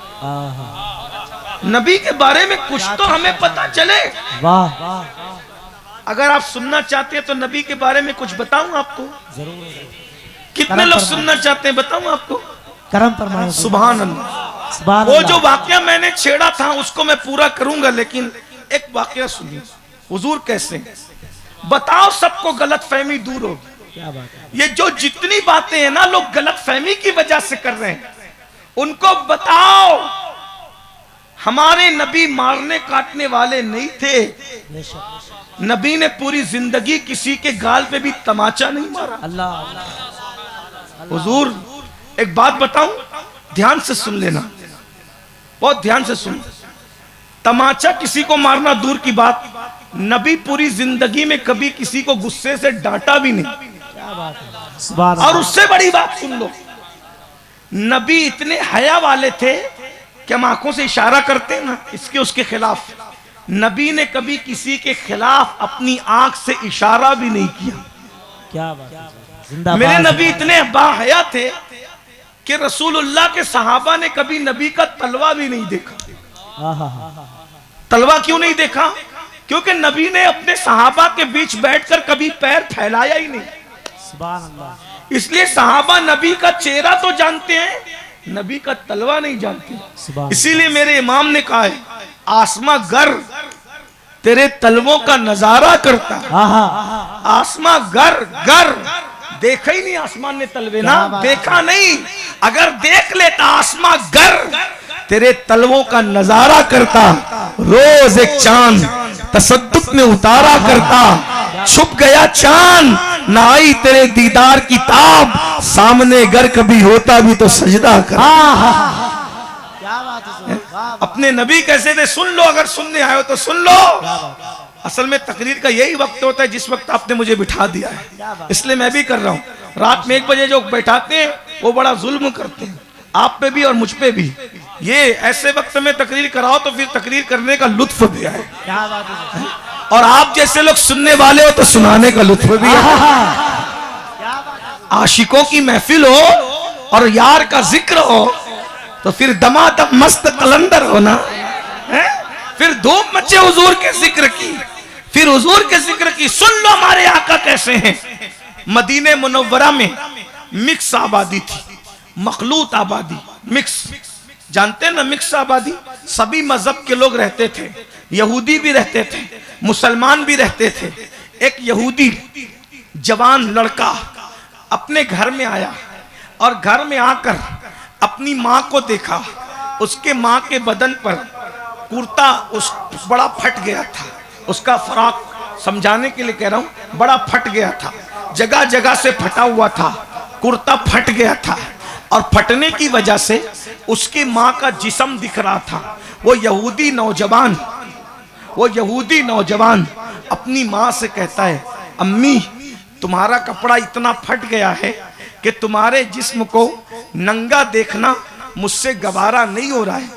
नबी के बारे में कुछ तो हमें पता चले। वाह, अगर आप सुनना चाहते हैं तो नबी के बारे में कुछ बताऊं आपको? जरूर। कितने लोग सुनना चाहते हैं बताऊं आपको? करम फरमाए। सुभान अल्लाह। वो जो वाकया मैंने छेड़ा था उसको मैं पूरा करूंगा, लेकिन एक वाकया सुनिए। हुजूर कैसे, बताओ, सबको गलत फहमी दूर होगी। क्या बात है, ये जो जितनी बातें हैं ना लोग गलत फहमी की वजह से कर रहे हैं, उनको बताओ हमारे नबी मारने काटने वाले नहीं थे। नबी ने पूरी जिंदगी किसी के गाल पे भी तमाचा नहीं मारा। अल्लाह। हुजूर एक बात बताऊं, ध्यान से सुन लेना, बहुत ध्यान से सुन। तमाचा किसी को मारना दूर की बात, नबी पूरी जिंदगी में कभी किसी को गुस्से से डांटा भी नहीं। क्या बात है। और उससे बड़ी बात सुन लो, नबी इतने हया वाले थे कि हम आंखों से इशारा करते हैं ना इसके उसके खिलाफ, नबी ने कभी किसी के खिलाफ अपनी आंख से इशारा भी नहीं किया। क्या बात है, जिंदाबाद। मेरे नबी इतने बाहया थे कि रसूलुल्लाह के सहाबा ने कभी नबी का तलवा भी नहीं देखा। तलवा क्यों नहीं देखा? क्योंकि नबी ने अपने सहाबा के बीच बैठकर कभी पैर फैलाया ही नहीं। सुभान अल्लाह। इसलिए सहाबा नबी का चेहरा तो जानते हैं, नबी का तलवा नहीं जानते। इसीलिए मेरे इमाम ने कहा है, आसमां गर तेरे तलवों का नजारा करता, आसमां गर गर, देखा ही नहीं आसमान ने तलवे ना, देखा नहीं, अगर देख लेता आसमां गर तेरे तलवों का नजारा करता। रोज एक चांद तसद्दुक में उतारा करता, छुप गया चांद ना आई तेरे दीदार की ताब, सामने गर कभी होता भी तो सजदा कर। क्या बात है, अपने नबी कैसे थे सुन लो, अगर सुनने आए हो तो सुन लो। असल में तकरीर का यही वक्त होता है जिस वक्त आपने मुझे बिठा दिया है, इसलिए मैं भी कर रहा हूँ। रात में 1 बजे जो बैठाते हैं वो बड़ा जुल्म करते हैं, आप पे भी और मुझ पे भी। ये ऐसे वक्त में तकरीर कराओ तो फिर तकरीर करने का लुत्फ भी है, क्या बात है, और आप जैसे लोग सुनने वाले हो तो सुनाने का लुत्फ भी है। क्या बात है। आशिकों की महफिल हो और यार का जिक्र हो तो फिर दमादम मस्त कलंदर होना है। फिर धूम मचे हुजूर के जिक्र की, फिर हुजूर के जिक्र की। सुन लो हमारे आका कैसे हैं। मदीने मुनव्वरा में मिक्स आबादी थी, मखलूत आबादी, मिक्स। जानते हैं ना मिक्स आबादी, सभी मजहब के लोग रहते थे, यहूदी भी रहते थे, मुसलमान भी रहते थे। एक यहूदी जवान लड़का अपने घर में आया और घर में आकर अपनी माँ को देखा। उसके माँ के बदन पर कुर्ता उस बड़ा फट गया था, उसका फराक, समझाने के लिए कह रहा हूं, बड़ा फट गया था, जगह जगह से फटा हुआ था, कुर्ता फट गया था। और फटने की वजह से उसकी माँ का जिस्म दिख रहा था। वो यहूदी नौजवान अपनी माँ से कहता है, अम्मी तुम्हारा कपड़ा इतना फट गया है कि तुम्हारे जिस्म को नंगा देखना मुझसे गवारा नहीं हो रहा है,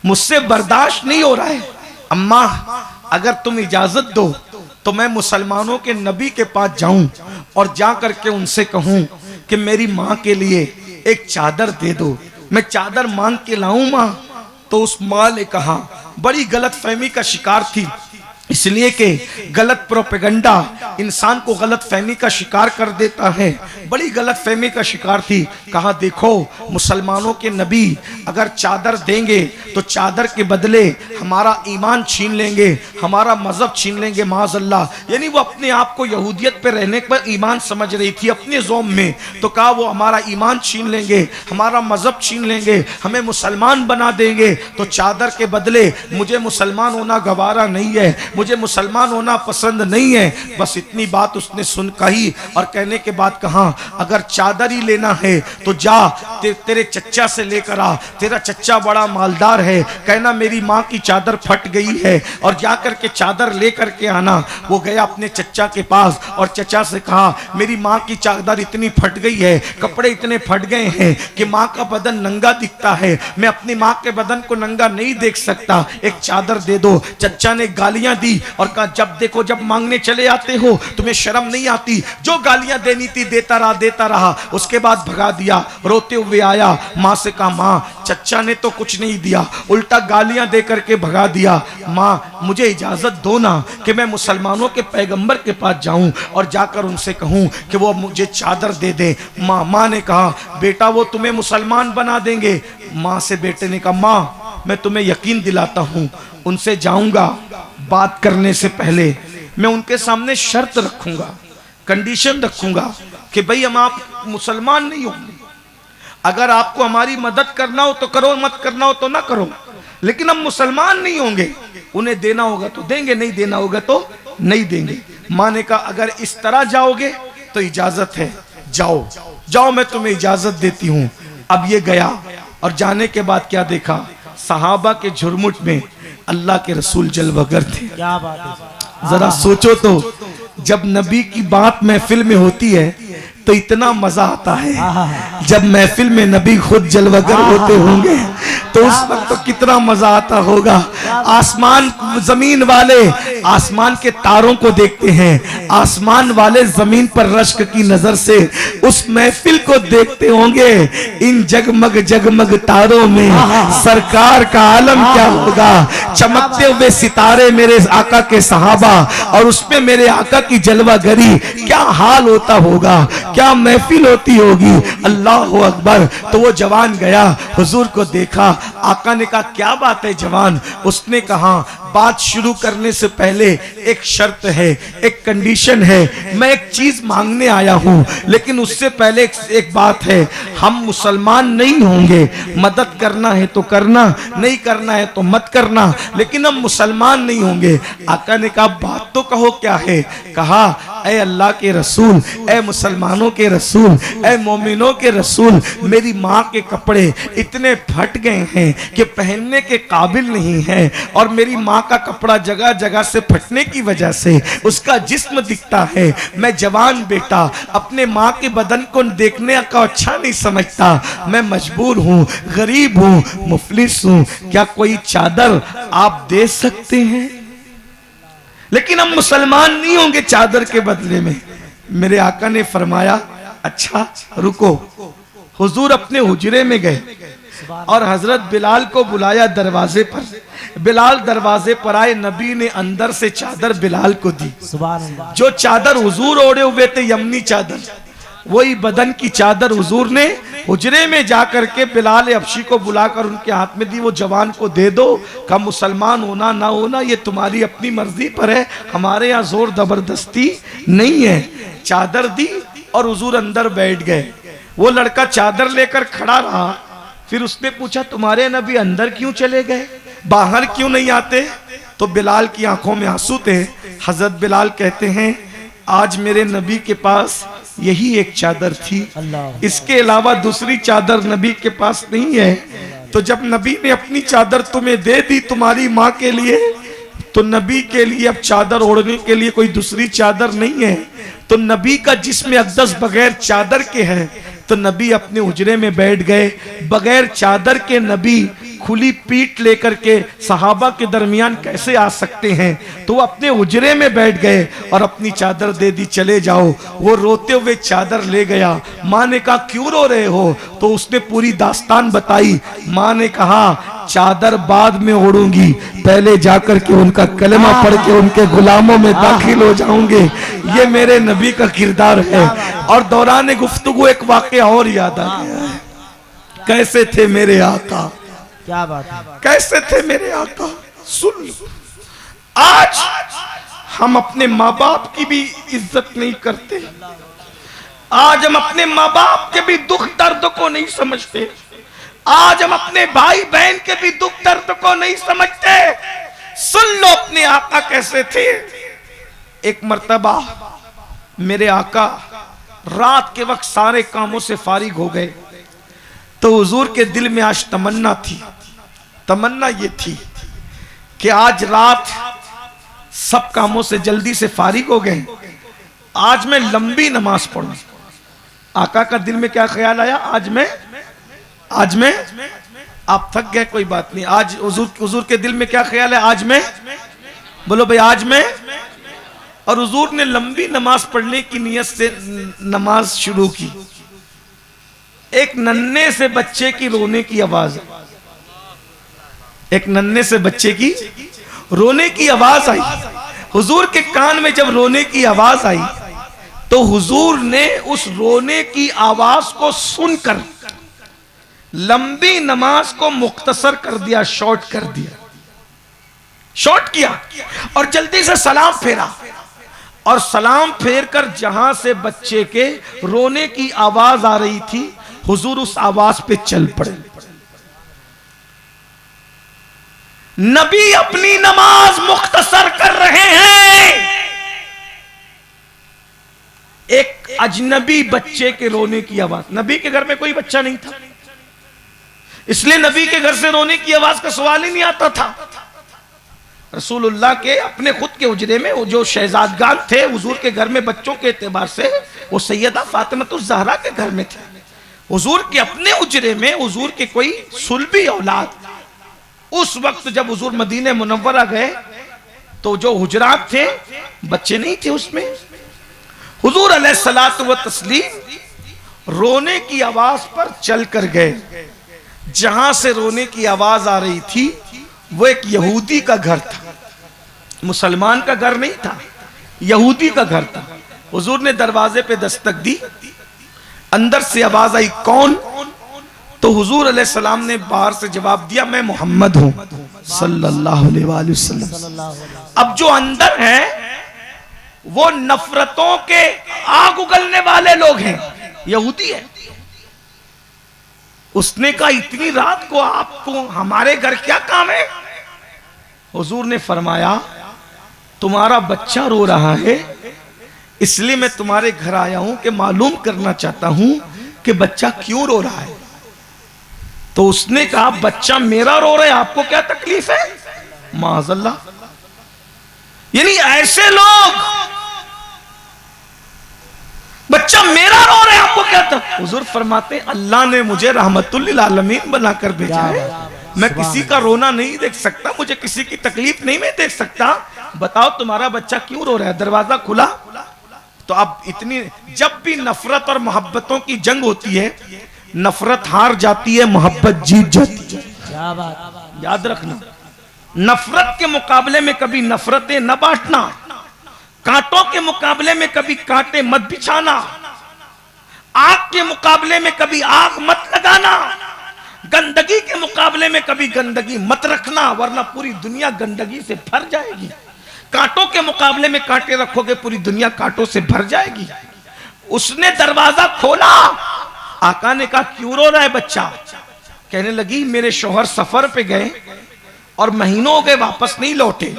मुझसे बर्दाश्त नहीं हो रहा है। अम्मा अगर तुम इजाजत दो तो मैं मुसलमानों के नबी के पास जाऊं और जा करके उनसे कहूं कि मेरी माँ के लिए एक चादर दे दो, मैं चादर मांग के लाऊं माँ। तो उस माँ ने कहा, बड़ी गलत फहमी का शिकार थी, इसलिए कि गलत प्रोपेगंडा इंसान को गलत फहमी का शिकार कर देता है। बड़ी गलत फहमी का शिकार थी। कहा देखो मुसलमानों के नबी अगर चादर देंगे तो चादर के बदले हमारा ईमान छीन लेंगे, हमारा मजहब छीन लेंगे, माज़अल्लाह। यानी वो अपने आप को यहूदियत पे रहने पर ईमान समझ रही थी अपने ज़ौम में। तो कहा वो हमारा ईमान छीन लेंगे, हमारा मजहब छीन लेंगे, हमें मुसलमान बना देंगे। तो चादर के बदले मुझे मुसलमान होना गवारा नहीं है, मुझे मुसलमान होना पसंद नहीं है। बस इतनी बात उसने सुन कही और कहने के बाद कहा, अगर चादर ही लेना है तो जा तेरे चच्चा से लेकर आ, तेरा चच्चा बड़ा मालदार है, कहना मेरी माँ की चादर फट गई है और जा करके चादर ले करके आना। वो गया अपने चच्चा के पास और चचा से कहा, मेरी माँ की चादर इतनी फट गई है, कपड़े इतने फट गए हैं कि माँ का बदन नंगा दिखता है, मैं अपनी माँ के बदन को नंगा नहीं देख सकता, एक चादर दे दो। चच्चा ने गालियां दी और कहा, जब देखो जब मांगने चले आते हो तुम्हें शर्म नहीं आती, जो गालियां देनी थी देता रहा। उसके बाद भगा दिया। रोते हुए आया, माँ से कहा, माँ चच्चा ने तो कुछ नहीं दिया, उल्टा गालियां दे करके भगा दिया। माँ मुझे इजाजत दो ना कि मैं मुसलमानों के पैगंबर के पास जाऊं और जाकर उनसे कहूं कि वो मुझे चादर दे दे। माँ ने कहा, बेटा वो तुम्हें मुसलमान बना देंगे। माँ से बेटे ने कहा, माँ मैं तुम्हें यकीन दिलाता हूँ, उनसे जाऊंगा, बात करने से पहले मैं उनके सामने शर्त रखूंगा, कंडीशन रखूंगा कि भाई हम आप मुसलमान नहीं होंगे, अगर आपको हमारी मदद करना हो तो करो, मत करना हो तो ना करो, लेकिन हम मुसलमान नहीं होंगे। उन्हें देना होगा तो देंगे, नहीं देना होगा तो नहीं देंगे। माँ ने कहा, अगर इस तरह जाओगे तो इजाजत है, जाओ मैं तुम्हें इजाजत देती हूँ। अब ये गया और जाने के बाद क्या देखा, सहाबा के झुरमुट में अल्लाह के रसूल जलवगर थे। क्या बात है। जरा सोचो तो, जब नबी की बात महफिल में होती है तो इतना मजा आता है, जब महफिल में नबी खुद जलवगर होते होंगे तो उस वक्त तो कितना मजा आता होगा। आसमान जमीन वाले आसमान के तारों को देखते हैं, आसमान वाले जमीन पर रश्क की नजर से उस महफिल को देखते होंगे। इन जगमग तारों में सरकार का आलम क्या होगा, चमकते हुए सितारे मेरे आका के सहाबा और उसमें मेरे आका की जलवागरी, क्या हाल होता होगा, क्या महफिल होती होगी। अल्लाह अकबर। तो वो जवान गया, हुजूर को देखा, आका ने कहा, क्या बात है जवान। उसने कहा, बात शुरू करने से पहले एक शर्त है, एक कंडीशन है, मैं एक चीज मांगने आया हूं, लेकिन उससे पहले एक बात है, हम मुसलमान नहीं होंगे, मदद करना है तो करना, नहीं करना है तो मत करना, लेकिन हम मुसलमान नहीं होंगे। आका ने कहा, बात तो कहो क्या है। कहा, ऐ अल्लाह के रसूल, ऐ मुसलमानों के रसूल, ऐ मोमिनों के रसूल, मेरी माँ के कपड़े इतने फट गए हैं हैं कि पहनने के काबिल नहीं है, और मेरी माँ का कपड़ा जगह जगह से फटने की वजह से उसका जिस्म दिखता है। मैं जवान बेटा अपने माँ के बदन को देखने का अच्छा नहीं समझता, मैं मजबूर हूँ, गरीब हूँ, मुफलिस हूँ, क्या कोई चादर आप दे सकते हैं? लेकिन हम मुसलमान नहीं होंगे चादर के बदले में। मेरे आका ने फरमाया अच्छा रुको। हुजूर अपने हुजरे में गए और हजरत बिलाल को बुलाया दरवाजे पर। बिलाल दरवाजे पर आए, नबी ने अंदर से चादर बिलाल को दी। जो चादर हुजूर ओढ़े हुए थे, यमनी चादर, वही बदन की चादर हुजूर ने हुजरे में जाकर के बिलाल हबशी को बुलाकर उनके हाथ में दी। वो जवान को दे दो, का मुसलमान होना ना होना ये तुम्हारी अपनी मर्जी पर है, हमारे यहाँ जोर जबरदस्ती नहीं है। चादर दी और हुजूर अंदर बैठ गए। वो लड़का चादर लेकर खड़ा रहा। फिर उसने पूछा तुम्हारे नबी अंदर क्यों चले गए, बाहर क्यों नहीं आते? तो बिलाल की आंखों में आंसू थे। हजरत बिलाल कहते हैं आज मेरे नबी के पास यही एक चादर थी, इसके अलावा दूसरी चादर नबी के पास नहीं है। तो जब नबी ने अपनी चादर तुम्हें दे दी तुम्हारी माँ के लिए, तो नबी के लिए अब चादर ओढ़ने के लिए कोई दूसरी चादर नहीं है। तो नबी का जिस्म अक़दस बगैर चादर के है, तो नबी अपने हुजरे में बैठ गए। बगैर चादर के नबी खुली पीठ लेकर के सहाबा के दरमियान कैसे आ सकते हैं? तो वो अपने हुजरे में बैठ गए और अपनी चादर दे दी, चले जाओ। वो रोते हुए चादर ले गया। माँ ने कहा क्यों रो रहे हो? तो उसने पूरी दास्तान बताई। माँ ने कहा चादर बाद में ओढ़ूंगी, पहले जाकर के उनका कलमा पढ़ के उनके गुलामों में दाखिल हो जाऊंगे। ये मेरे नबी का किरदार है। और दौरान गुफ्तगू एक वाक़या और याद आ गया है। कैसे थे मेरे आका, क्या बात है, कैसे थे मेरे आका। सुन लो, आज हम अपने माँ बाप की भी इज्जत नहीं करते। आज हम अपने माँ बाप के भी दुख दर्द को नहीं समझते। आज हम अपने भाई बहन के भी दुख दर्द को नहीं समझते। सुन लो अपने आका कैसे थे। एक मर्तबा मेरे आका रात के वक्त सारे कामों से फारिग हो गए, तो हुजूर के दिल में आज तमन्ना थी। तमन्ना ये थी कि आज रात सब कामों से जल्दी से फारिग हो गए, आज मैं लंबी नमाज पढ़ूं। आका का दिल में क्या ख्याल आया? आज मैं आप थक गए, कोई बात नहीं। आज हुजूर के दिल में क्या ख्याल है? आज मैं, बोलो भाई, आज मैं। और हुजूर ने लंबी नमाज पढ़ने की नियत से नमाज शुरू की। एक नन्हे से बच्चे की रोने की आवाज, एक नन्हे से बच्चे की रोने की आवाज आई। हुजूर के कान में जब रोने की आवाज आई, तो हुजूर ने उस रोने की आवाज को सुनकर लंबी नमाज को मुख्तसर कर दिया, शॉर्ट कर दिया, शॉर्ट किया और जल्दी से सलाम फेरा। और सलाम फेर कर जहां से बच्चे के रोने की आवाज आ रही थी, हुजूर उस आवाज पे चल पड़े। नबी अपनी नमाज मुख्तसर कर रहे हैं, एक अजनबी बच्चे के रोने की आवाज। नबी के घर में कोई बच्चा नहीं था, इसलिए नबी के घर से रोने की आवाज का सवाल ही नहीं आता था। रसूलुल्लाह के अपने खुद के हुजरे में वो जो शहजादगान थे हुजूर के घर में बच्चों के एतबार से, वो सैयदा फातिमा ज़हरा के घर में थे। हुजूर के अपने हुजरे में हुजूर के कोई सुलभी औलाद, उस वक्त जब हुजूर मदीने मुनव्वरा गए तो जो हुजरात थे बच्चे नहीं थे उसमें। हुजूर अलैहिस्सलातु व तस्लीम रोने की आवाज पर चल कर गए। जहां से रोने की आवाज आ रही थी वो एक यहूदी का घर था, मुसलमान का घर नहीं था, यहूदी का घर था। हुजूर ने दरवाजे पे दस्तक दी, अंदर से आवाज आई कौन? तो हुजूर अलैहिस्सलाम ने बाहर से जवाब दिया मैं मोहम्मद हूं सल्लल्लाहु अलैहि वसल्लम। अब जो अंदर है वो नफरतों के आग उगलने वाले लोग हैं, यहूदी है। उसने कहा इतनी रात को आपको हमारे घर क्या काम है? हुजूर ने फरमाया तुम्हारा बच्चा रो रहा है, इसलिए मैं तुम्हारे घर आया हूं कि मालूम करना चाहता हूं कि बच्चा क्यों रो रहा है। तो उसने कहा बच्चा मेरा रो रहा है, आपको क्या तकलीफ है? माज़अल्लाह। यानी ऐसे लोग, बच्चा मेरा रो रहा है आपको क्या था? हुजूर फरमाते अल्लाह ने मुझे रहमतुल लिल आलमीन बनाकर भेजा है, मैं किसी का रोना नहीं देख सकता, मुझे किसी की तकलीफ नहीं मैं देख सकता। बताओ तुम्हारा बच्चा क्यों रो रहा है? दरवाजा खुला। तो अब इतनी, जब भी नफरत और मोहब्बतों की जंग होती है, नफरत हार जाती है, मोहब्बत जीत जाती है। क्या बात, याद रखना, नफरत के मुकाबले में कभी नफरतें न बांटना, कांटों के मुकाबले में कभी कांटे मत बिछाना, आग के मुकाबले में कभी आग मत लगाना, गंदगी के मुकाबले में कभी गंदगी मत रखना, वरना पूरी दुनिया गंदगी से भर जाएगी। कांटों के मुकाबले में कांटे रखोगे, पूरी दुनिया कांटों से भर जाएगी। उसने दरवाजा खोला, आका ने कहा क्यों रो रहा है बच्चा? कहने लगी मेरे शौहर सफर पे गए और महीनों हो गए वापस नहीं लौटे,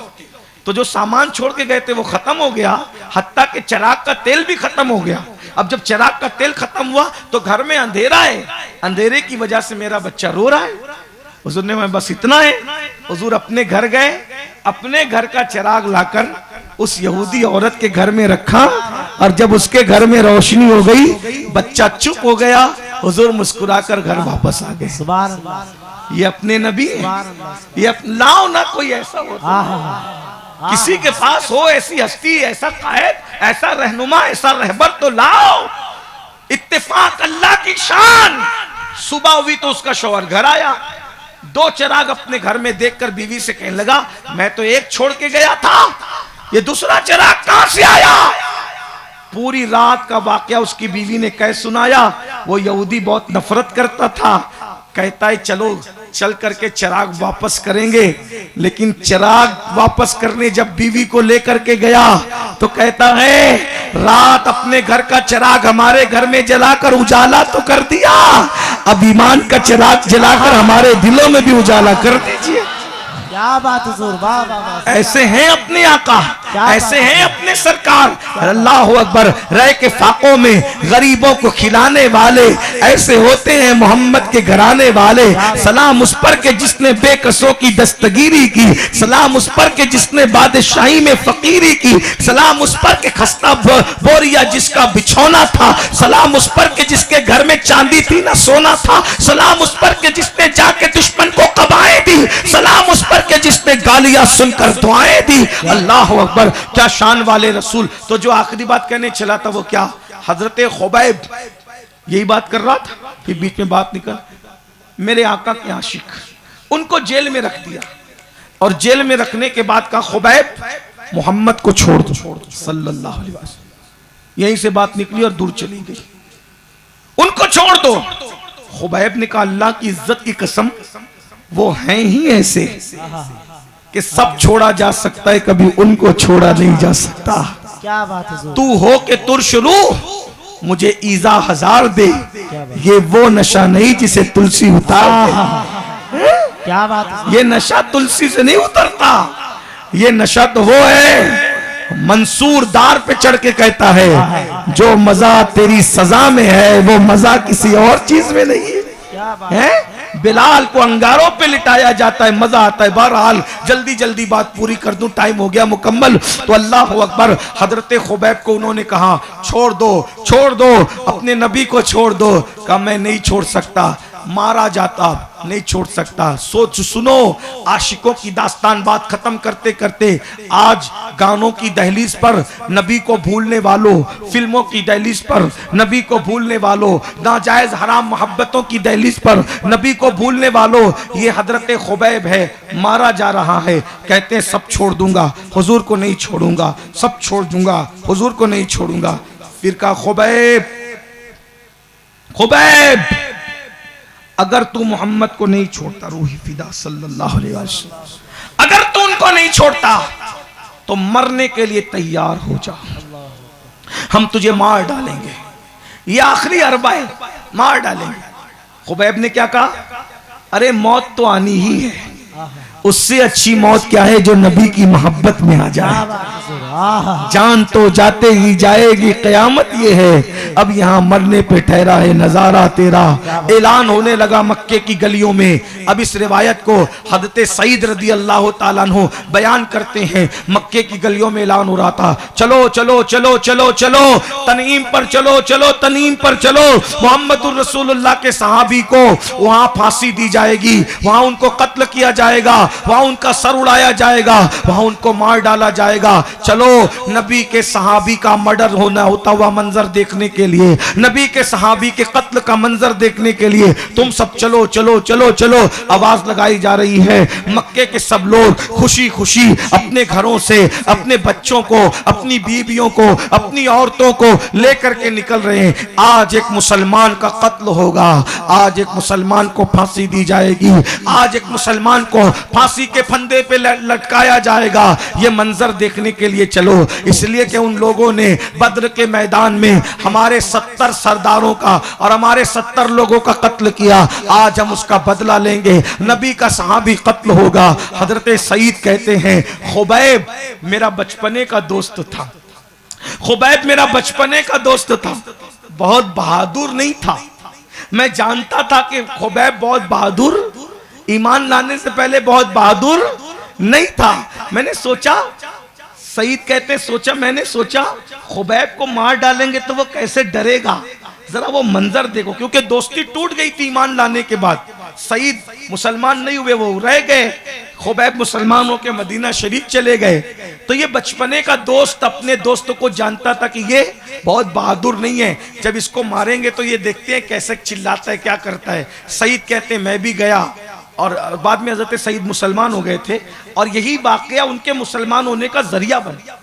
तो जो सामान छोड़ के गए थे वो खत्म हो गया, हत्ता के चिराग का तेल भी खत्म हो गया। अब जब चिराग का तेल खत्म हुआ तो घर में अंधेरा है, अंधेरे की वजह से मेरा बच्चा रो रहा है। हुजूर ने मैं बस इतना है। हुजूर अपने घर गए, अपने घर का चिराग लाकर उस यहूदी औरत के घर में रखा, और जब उसके घर में रोशनी हो गई, बच्चा चुप हो गया, हुजूर मुस्कुराकर घर वापस आ गए। सुभान अल्लाह। ये अपने नबी हैं। ये लाओ ना कोई ऐसा हो, किसी के पास हो ऐसी हस्ती, ऐसा कायद, ऐसा रहनुमा, ऐसा रहबर तो लाओ। इत्तेफाक अल्लाह की शान। सुबह हुई तो उसका शौहर घर आया, 2 चिराग अपने घर में देखकर बीवी से कहने लगा मैं तो एक छोड़ के गया था, ये दूसरा चिराग कहां से आया? पूरी रात का वाकया उसकी बीवी ने कह सुनाया। वो यहूदी बहुत नफरत करता था, कहता है चलो चल करके चिराग वापस करेंगे, लेकिन चिराग वापस करने जब बीवी को लेकर के गया तो कहता है रात अपने घर का चिराग हमारे घर में जलाकर उजाला तो कर दिया, अब ईमान का चिराग जलाकर हमारे दिलों में भी उजाला कर दीजिए। क्या बात हुजूर, वाह वाह वाह। ऐसे हैं अपने आका, ऐसे हैं अपने सरकार। अल्लाह अकबर। रह के फाकों में गरीबों को खिलाने वाले ऐसे होते हैं मोहम्मद के घराने वाले। सलाम उस पर के जिसने बेकसों की दस्तगीरी की, सलाम उस पर के जिसने बादशाही में फकीरी की, सलाम उस पर के खस्ता बोरिया जिसका बिछौना था, सलाम उस पर के जिसके घर में चांदी थी ना सोना था, सलाम उस पर के जिसने जाके दुश्मन को कबाएं दी, सलाम उस पर के जिसने गालियां सुनकर दुआएं दी। अल्लाह अकबर। क्या शान वाले रसूल। तो जो आखिरी बात कहने चला था वो क्या? हजरत खुबैब यही बात कर रहा था कि बीच में बात निकल, मेरे आका के आशिक, उनको जेल में रख दिया, और जेल में रखने के बाद कहा खुबैब मोहम्मद को छोड़ दो सल्लल्लाहु अलैहि वसल्लम। यहीं से बात निकली और दूर चली गई, उनको छोड़ दो। खुबैब ने कहा अल्लाह की इज्जत की कसम, वो हैं ही ऐसे कि सब छोड़ा जा सकता है, कभी उनको छोड़ा नहीं जा सकता। क्या बात हुजूर। तू हो के तुरशरू मुझे ईजा हजार दे, ये वो नशा नहीं जिसे तुलसी उतार दे। क्या बात। ये नशा तुलसी से नहीं उतरता, ये नशा तो वो है मंसूर दार पे चढ़ के कहता है जो मजा तेरी सजा में है वो मजा किसी और चीज में नहीं है। क्या बात है? बिलाल को अंगारों पे लिटाया जाता है, मजा आता है। बहरहाल जल्दी जल्दी बात पूरी कर दूं, टाइम हो गया मुकम्मल। तो अल्लाह अकबर। हजरत खुबैब को उन्होंने कहा छोड़ दो, छोड़ दो, अपने नबी को छोड़ दो। कहा मैं नहीं छोड़ सकता, मारा जाता, नहीं छोड़ सकता। सोच सुनो आशिकों की दास्तान। बात खत्म करते करते आज गानों की दहलीज पर नबी को भूलने वालों, फिल्मों की दहलीज पर नबी को भूलने वालों, नाजायज हराम मोहब्बतों की दहलीज पर नबी को भूलने वालों, ये हजरत खुबैब है, मारा जा रहा है। कहते हैं सब छोड़ दूंगा, हुजूर को नहीं छोड़ूंगा, सब छोड़ दूंगा, हुजूर को नहीं छोड़ूंगा। फिर कहा खुबैब, खुबैब अगर तू मोहम्मद को नहीं छोड़ता, रूही फिदा सल्लल्लाहु अलैहि वसल्लम, अगर तू उनको नहीं छोड़ता तो मरने के लिए तैयार हो जा, हम तुझे मार डालेंगे, ये आखिरी अरबा है, मार डालेंगे। खुबैब ने क्या कहा? अरे मौत तो आनी ही है, उससे अच्छी मौत क्या है जो नबी की मोहब्बत में आ जाए। जान तो जाते ही जाएगी क़यामत ये है, अब यहाँ मरने पे ठहरा है नजारा तेरा। ऐलान होने लगा मक्के की गलियों में। अब इस रिवायत को हज़रत सईद रज़ी अल्लाह ताला अन्हु बयान करते हैं। मक्के की गलियों में ऐलान हो रहा था, चलो चलो चलो चलो चलो तनीम पर चलो, चलो तनीम पर चलो। मोहम्मदुर रसूलुल्लाह के सहाबी को वहां फांसी दी जाएगी, वहां उनको कत्ल किया जाएगा, वहां उनका सर उड़ाया जाएगा, वहां उनको मार डाला जाएगा। चलो नबी के सहाबी का मर्डर होता हुआ मंजर देखने के लिए, नबी के सहाबी के कत्ल का मंजर देखने के लिए तुम सब चलो चलो चलो चलो। आवाज लगाई जा रही है। मक्के के सब लोग खुशी खुशी अपने घरों से अपने बच्चों को, अपनी बीवियों को, अपनी औरतों को लेकर के निकल रहे हैं। आज एक मुसलमान का कत्ल होगा, आज एक मुसलमान को फांसी दी जाएगी, आज एक मुसलमान को फांसी के फंदे पे लटकाया जाएगा। ये मंजर देखने के लिए चलो, इसलिए कि उन लोगों ने बद्र के मैदान में हमारे 70 सरदारों का और हमारे 70 लोगों का कत्ल किया। आज हम उसका बदला लेंगे। नबी का सहाबी कत्ल होगा। हजरत सईद कहते हैं, खुबैब मेरा बचपने का दोस्त था, खुबैब मेरा बचपने का दोस्त था, बहुत बहादुर नहीं था। मैं जानता था कि खुबैब बहुत बहादुर, ईमान लाने से पहले बहुत बहादुर नहीं था। मैंने सोचा, सईद कहते सोचा, मैंने सोचा खुबैब को मार डालेंगे तो वो कैसे डरेगा, जरा वो मंजर देखो। क्योंकि दोस्ती टूट गई थी ईमान लाने के बाद। सईद मुसलमान नहीं हुए, वो रह गए। खुबैब मुसलमान होकर मदीना शरीफ चले गए। तो ये बचपने का दोस्त अपने दोस्तों को जानता था कि ये बहुत बहादुर नहीं है, जब इसको मारेंगे तो ये देखते हैं कैसे चिल्लाता है, क्या करता है। सईद कहते मैं भी गया और बाद में हजरत सईद मुसलमान हो गए थे और यही वाकया उनके मुसलमान होने का जरिया बना।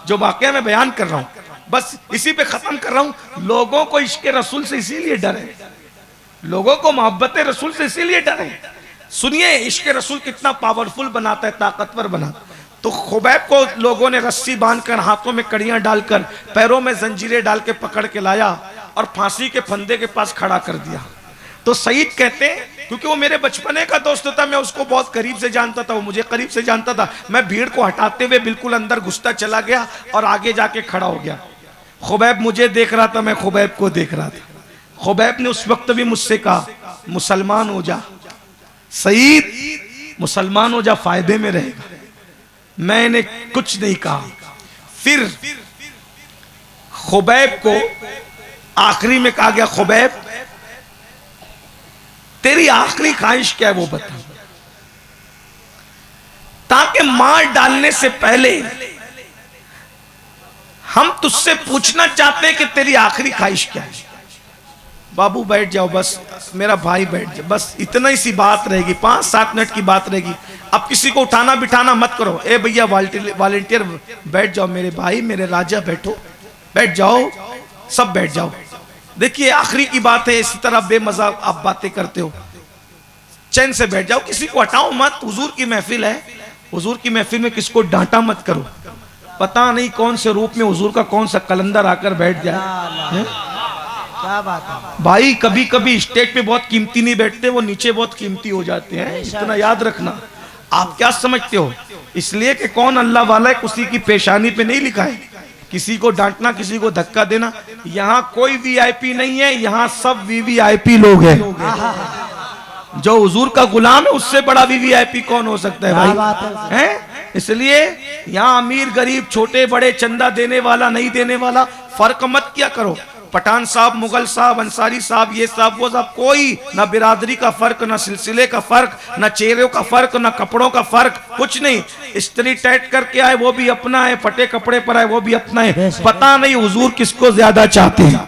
जो वाकया मैं बयान कर रहा हूँ, बस इसी पे खत्म कर रहा हूँ। लोगों को इश्क रसूल से इसीलिए डर है, लोगों को मोहब्बत रसूल से इसीलिए डर है। सुनिए इश्क रसूल कितना पावरफुल बनाता है, ताकतवर बनाता। तो खुबैब को लोगों ने रस्सी बांधकर, हाथों में कड़ियां डालकर, पैरों में जंजीरें डाल के पकड़ के लाया और फांसी के फंदे के पास खड़ा कर दिया। तो सईद कहते हैं क्योंकि वो मेरे बचपने का दोस्त था, मैं उसको बहुत करीब से जानता था, वो मुझे करीब से जानता था। मैं भीड़ को हटाते हुए बिल्कुल अंदर घुसता चला गया और आगे जाके खड़ा हो गया। खुबैब मुझे देख रहा था, मैं खुबैब को देख रहा था। खुबैब ने उस वक्त भी मुझसे कहा मुसलमान हो जा सईद, मुसलमान हो जा, फायदे में रहेगा। मैंने कुछ नहीं कहा। फिर खुबैब को आखिरी में कहा गया, खुबैब तेरी आखिरी ख्वाहिश क्या है वो बता, ताकि मार डालने से पहले हम तुझसे पूछना चाहते हैं कि तेरी आखिरी ख्वाहिश क्या है। बाबू बैठ जाओ, बस मेरा भाई बैठ जाओ, बस इतना ही सी बात रहेगी, 5-7 मिनट की बात रहेगी। अब किसी को उठाना बिठाना मत करो। ए भैया वॉलंटियर बैठ जाओ, मेरे भाई मेरे राजा बैठो, बैठ जाओ, सब बैठ जाओ। देखिए आखिरी की बात है, इसी तरह बेमजा आप बातें करते हो, चैन से बैठ जाओ, किसी को हटाओ मत। हुजूर की महफिल है, हुजूर की महफिल में किसको डांटा मत करो। पता नहीं कौन से रूप में हुजूर का कौन सा कलंदर आकर बैठ जाए। क्या बात है भाई, कभी कभी स्टेज पे बहुत कीमती नहीं बैठते, वो नीचे बहुत कीमती हो जाते हैं, इतना याद रखना। आप क्या समझते हो, इसलिए कि कौन अल्लाह वाला है किसी की पेशानी पे नहीं लिखा है, किसी को डांटना, किसी को धक्का देना। यहाँ कोई वीआईपी नहीं है, यहाँ सब वीवीआईपी लोग हैं। जो हुजूर का गुलाम है उससे बड़ा वीवीआईपी कौन हो सकता है भाई, हैं? इसलिए यहाँ अमीर गरीब, छोटे बड़े, चंदा देने वाला नहीं देने वाला फर्क मत किया करो। पठान साहब, मुगल साहब, अंसारी साहब, ये साहब वो साहब, कोई ना बिरादरी का फर्क, ना सिलसिले का फर्क, ना चेहरे का फर्क, ना कपड़ों का फर्क, कुछ नहीं। स्त्री टाइट करके आए वो भी अपना है, फटे कपड़े पर आए वो भी अपना है। पता नहीं हुजूर किसको ज्यादा चाहते हैं।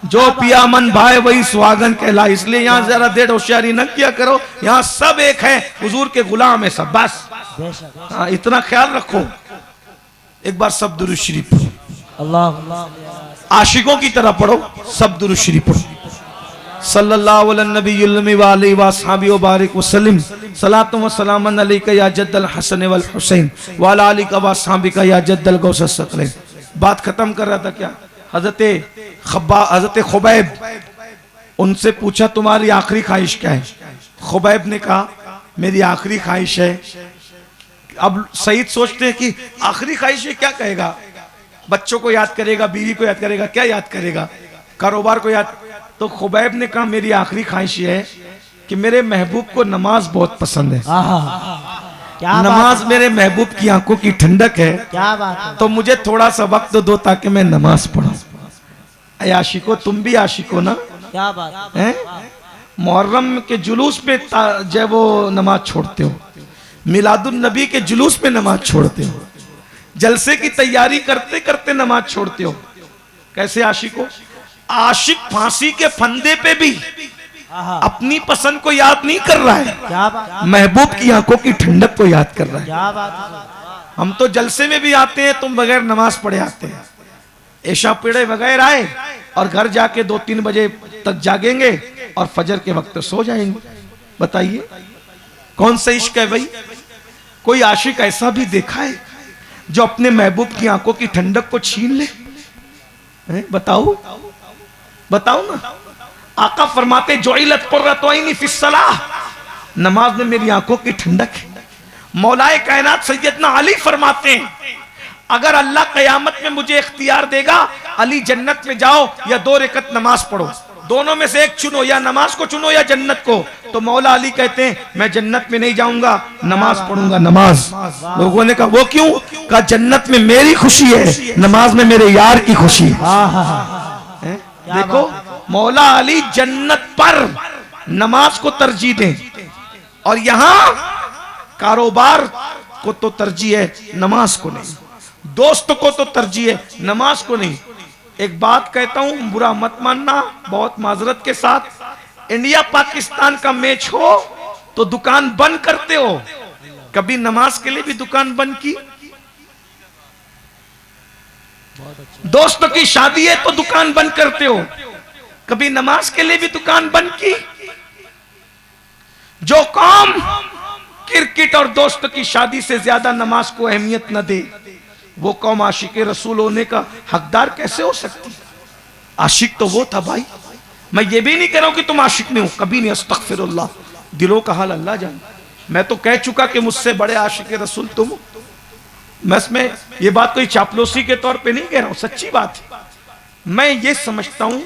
जो पिया मन भाई वही सुहागन कहला। इसलिए यहाँ जरा देर होशियारी न किया करो, यहाँ सब एक है, हुजूर के गुलाम है सब, बस हाँ, इतना ख्याल रखो। एक बार सब दुरूद शरीफ पढ़ो, अल्लाह आशिकों की तरह पढ़ो, सब दुरूद शरीफ पढ़ो। सल्लल्लाहु अलैहि व बारिक वसल्लम, सलातु व सलामन अलैका या जद्दल हसन वल हुसैन व अला आलिका व असहाबिका या जद्दल गौस सकलैन। बात खत्म कर रहा था क्या, हजरत खुबैब, उनसे पूछा तुम्हारी आखिरी ख्वाहिश क्या है। खुबैब ने कहा मेरी आखिरी ख्वाहिश है। अब सईद सोचते हैं कि आखिरी ख्वाहिश है, क्या कहेगा? बच्चों को याद करेगा, बीवी को याद करेगा, क्या याद करेगा? कारोबार को याद। तो खुबैब ने कहा मेरी आखिरी ख्वाहिश है कि मेरे महबूब को नमाज बहुत पसंद है। क्या नमाज मेरे महबूब की आंखों की ठंडक है। क्या बात है? तो मुझे थोड़ा सा वक्त दो ताकि मैं नमाज पढ़ूं। ऐ आशिको, तुम भी आशिको ना? क्या बात है? मुहर्रम के जुलूस में जब वो नमाज छोड़ते हो, मिलादुन नबी के जुलूस में नमाज छोड़ते हो, जलसे की तैयारी करते करते नमाज छोड़ते हो। कैसे आशिको? आशिक फांसी के फंदे पे भी अपनी पसंद को याद नहीं कर रहा है, क्या बात महबूब की आंखों की ठंडक को याद कर रहा है। क्या बात हम तो जलसे में भी आते हैं, तुम बगैर नमाज पढ़े आते हैं। ऐशा पढ़े बगैर आए और घर जाके 2-3 बजे तक जागेंगे और फजर के वक्त सो जाएंगे। बताइए कौन सा इश्क है भाई? कोई आशिक ऐसा भी देखा है जो अपने महबूब की आंखों की ठंडक को छीन ले? बताओ बताओ ना। आका फरमाते जोइलत कुर्रतु ऐनी फिस्सलाह, नमाज में मेरी आंखों की ठंडक है। मौलाए कायनात सैयदना अली फरमाते हैं अगर अल्लाह कयामत में मुझे इख्तियार देगा, अली जन्नत में जाओ या 2 रकत नमाज पढ़ो, दोनों में से एक चुनो, या नमाज को चुनो या जन्नत को। तो मौला अली कहते हैं मैं जन्नत में नहीं जाऊंगा, नमाज पढ़ूंगा। नमाज। लोगों ने कहा वो क्यों? कहा जन्नत में मेरी खुशी है, नमाज में मेरे यार की खुशी है। देखो मौला अली जन्नत पर नमाज को तरजीह दें, और यहां कारोबार को तो तरजीह है, नमाज को नहीं। दोस्त को तो तरजीह है, नमाज को नहीं। एक बात कहता हूं, बुरा मत मानना, बहुत माजरत के साथ। इंडिया पाकिस्तान का मैच हो तो दुकान बंद करते हो, कभी नमाज के लिए भी दुकान बंद की? दोस्त की शादी है तो दुकान बंद करते हो, कभी नमाज के लिए भी दुकान बंद की? जो कौम क्रिकेट और दोस्त की शादी से ज्यादा नमाज को अहमियत न दे, वो कौम आशिक रसूल होने का हकदार कैसे हो सकती? आशिक तो वो था भाई। मैं ये भी नहीं कह रहा हूं कि तुम आशिक नहीं हो, कभी नहीं। अस्तगफिरुल्लाह, दिलों का हाल अल्लाह जाने। मैं तो कह चुका कि मुझसे बड़े आशिक रसूल तुम हो। मैं इसमें ये बात कोई चापलूसी के तौर पे नहीं कह रहा हूं, सच्ची बात है। मैं ये समझता हूं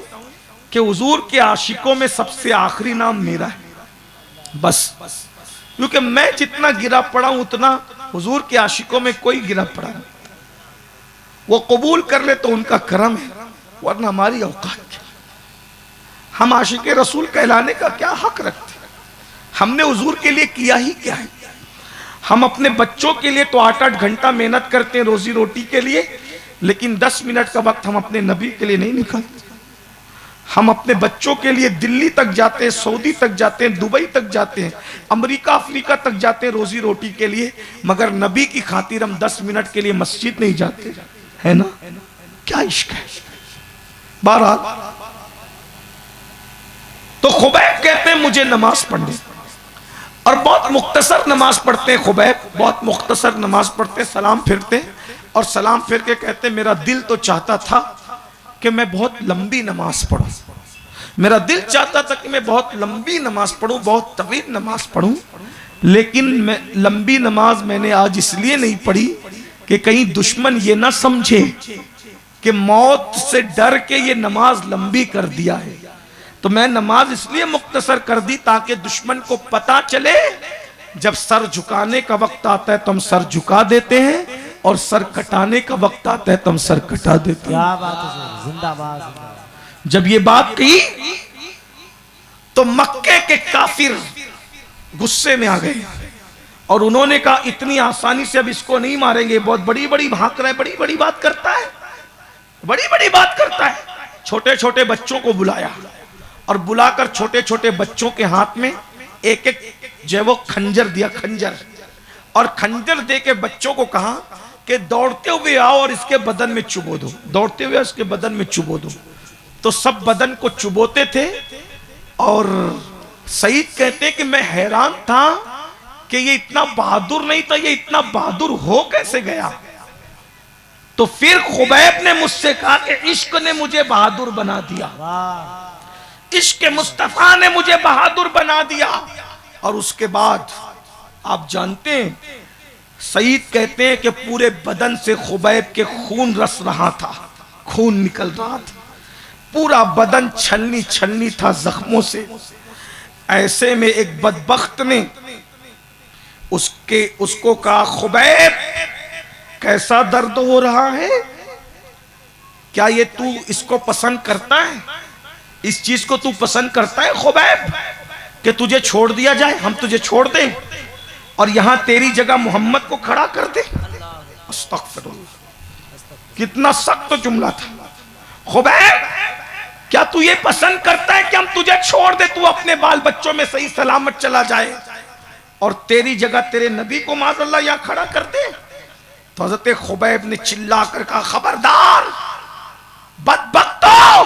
कि हुजूर के आशिकों में सबसे आखिरी नाम मेरा है, बस। क्योंकि मैं जितना गिरा पड़ा हूं उतना हुजूर के आशिकों में कोई गिरा पड़ा नहीं। वो कबूल कर ले तो उनका करम है, वरना हमारी औकात क्या? हम आशिक रसूल कहलाने का क्या हक रखते? हमने हुजूर के लिए किया ही क्या है? हम अपने बच्चों के लिए तो 8-8 घंटा मेहनत करते हैं रोजी रोटी के लिए, लेकिन 10 मिनट का वक्त हम अपने नबी के लिए नहीं निकालते। हम अपने बच्चों के लिए दिल्ली तक जाते हैं, सऊदी तक जाते हैं, दुबई तक जाते हैं, अमेरिका अफ्रीका तक जाते हैं रोजी रोटी के लिए, मगर नबी की खातिर हम 10 मिनट के लिए मस्जिद नहीं जाते, है ना? क्या इश्क है? बहरहाल तो खुबैब कहते हैं मुझे नमाज पढ़ने, और बहुत मुख्तसर नमाज पढ़ते हैं खुबैब, बहुत मुख्तसर नमाज पढ़ते हैं, सलाम फिरते हैं, और सलाम फिर के कहते हैं मेरा दिल तो चाहता था कि मैं बहुत लंबी नमाज पढ़ूं, मेरा दिल चाहता था कि मैं बहुत लंबी नमाज पढ़ूं, बहुत तवील नमाज पढ़ूं, लेकिन मैं लंबी नमाज मैंने आज इसलिए नहीं पढ़ी कि कहीं दुश्मन ये ना समझे कि मौत से डर के ये नमाज लंबी कर दिया है। तो मैं नमाज इसलिए मुख्तसर कर दी ताकि दुश्मन को पता चले जब सर झुकाने का वक्त आता है तो हम सर झुका देते हैं, और सर कटाने का वक्त आता है तो हम सर कटा देते हैं। क्या बात है, जिंदाबाद। जब ये बात कही तो मक्के के काफिर गुस्से में आ गए, और उन्होंने कहा इतनी आसानी से अब इसको नहीं मारेंगे, बहुत बड़ी बड़ी भाग रहा है, बड़ी बड़ी बात करता है, बड़ी बड़ी बात करता है। छोटे छोटे बच्चों को बुलाया, और बुलाकर छोटे छोटे बच्चों के हाथ में एक एक जो वो खंजर दिया, खंजर, और खंजर दे के बच्चों को कहा कि दौड़ते हुए आओ और इसके बदन में चुबो दो, दौड़ते हुए इसके बदन में चुबो दो। तो सब बदन को चुबोते थे, और सईद कहते कि मैं हैरान था कि ये इतना बहादुर नहीं था, ये इतना बहादुर हो कैसे गया? तो फिर खुबैब ने मुझसे कहा कि इश्क ने मुझे बहादुर बना दिया, इश्क मुस्तफा ने मुझे बहादुर बना दिया। और उसके बाद आप जानते हैं, सईद कहते हैं कि पूरे बदन से खुबैब के खून रस रहा था, खून निकल रहा था, पूरा बदन छलनी छलनी था जख्मों से। ऐसे में एक बदबख्त ने उसको कहा, खुबैब कैसा दर्द हो रहा है, क्या ये तू इसको पसंद करता है, इस चीज को तू पसंद करता है खुबैब, कि तुझे छोड़ दिया जाए, हम तुझे छोड़ दें और यहां तेरी जगह मोहम्मद को खड़ा कर दे। अस्तगफिरुल्लाह, कितना सख्त जुमला था। खुबैब क्या तू ये पसंद करता है कि हम तुझे छोड़ दे, तू अपने बाल बच्चों में सही सलामत चला जाए और तेरी जगह तेरे नबी को माज़अल्लाह यहां खड़ा कर दे? तो हज़रत खुबैब ने चिल्ला कर कहा, खबरदार बदबख्तो,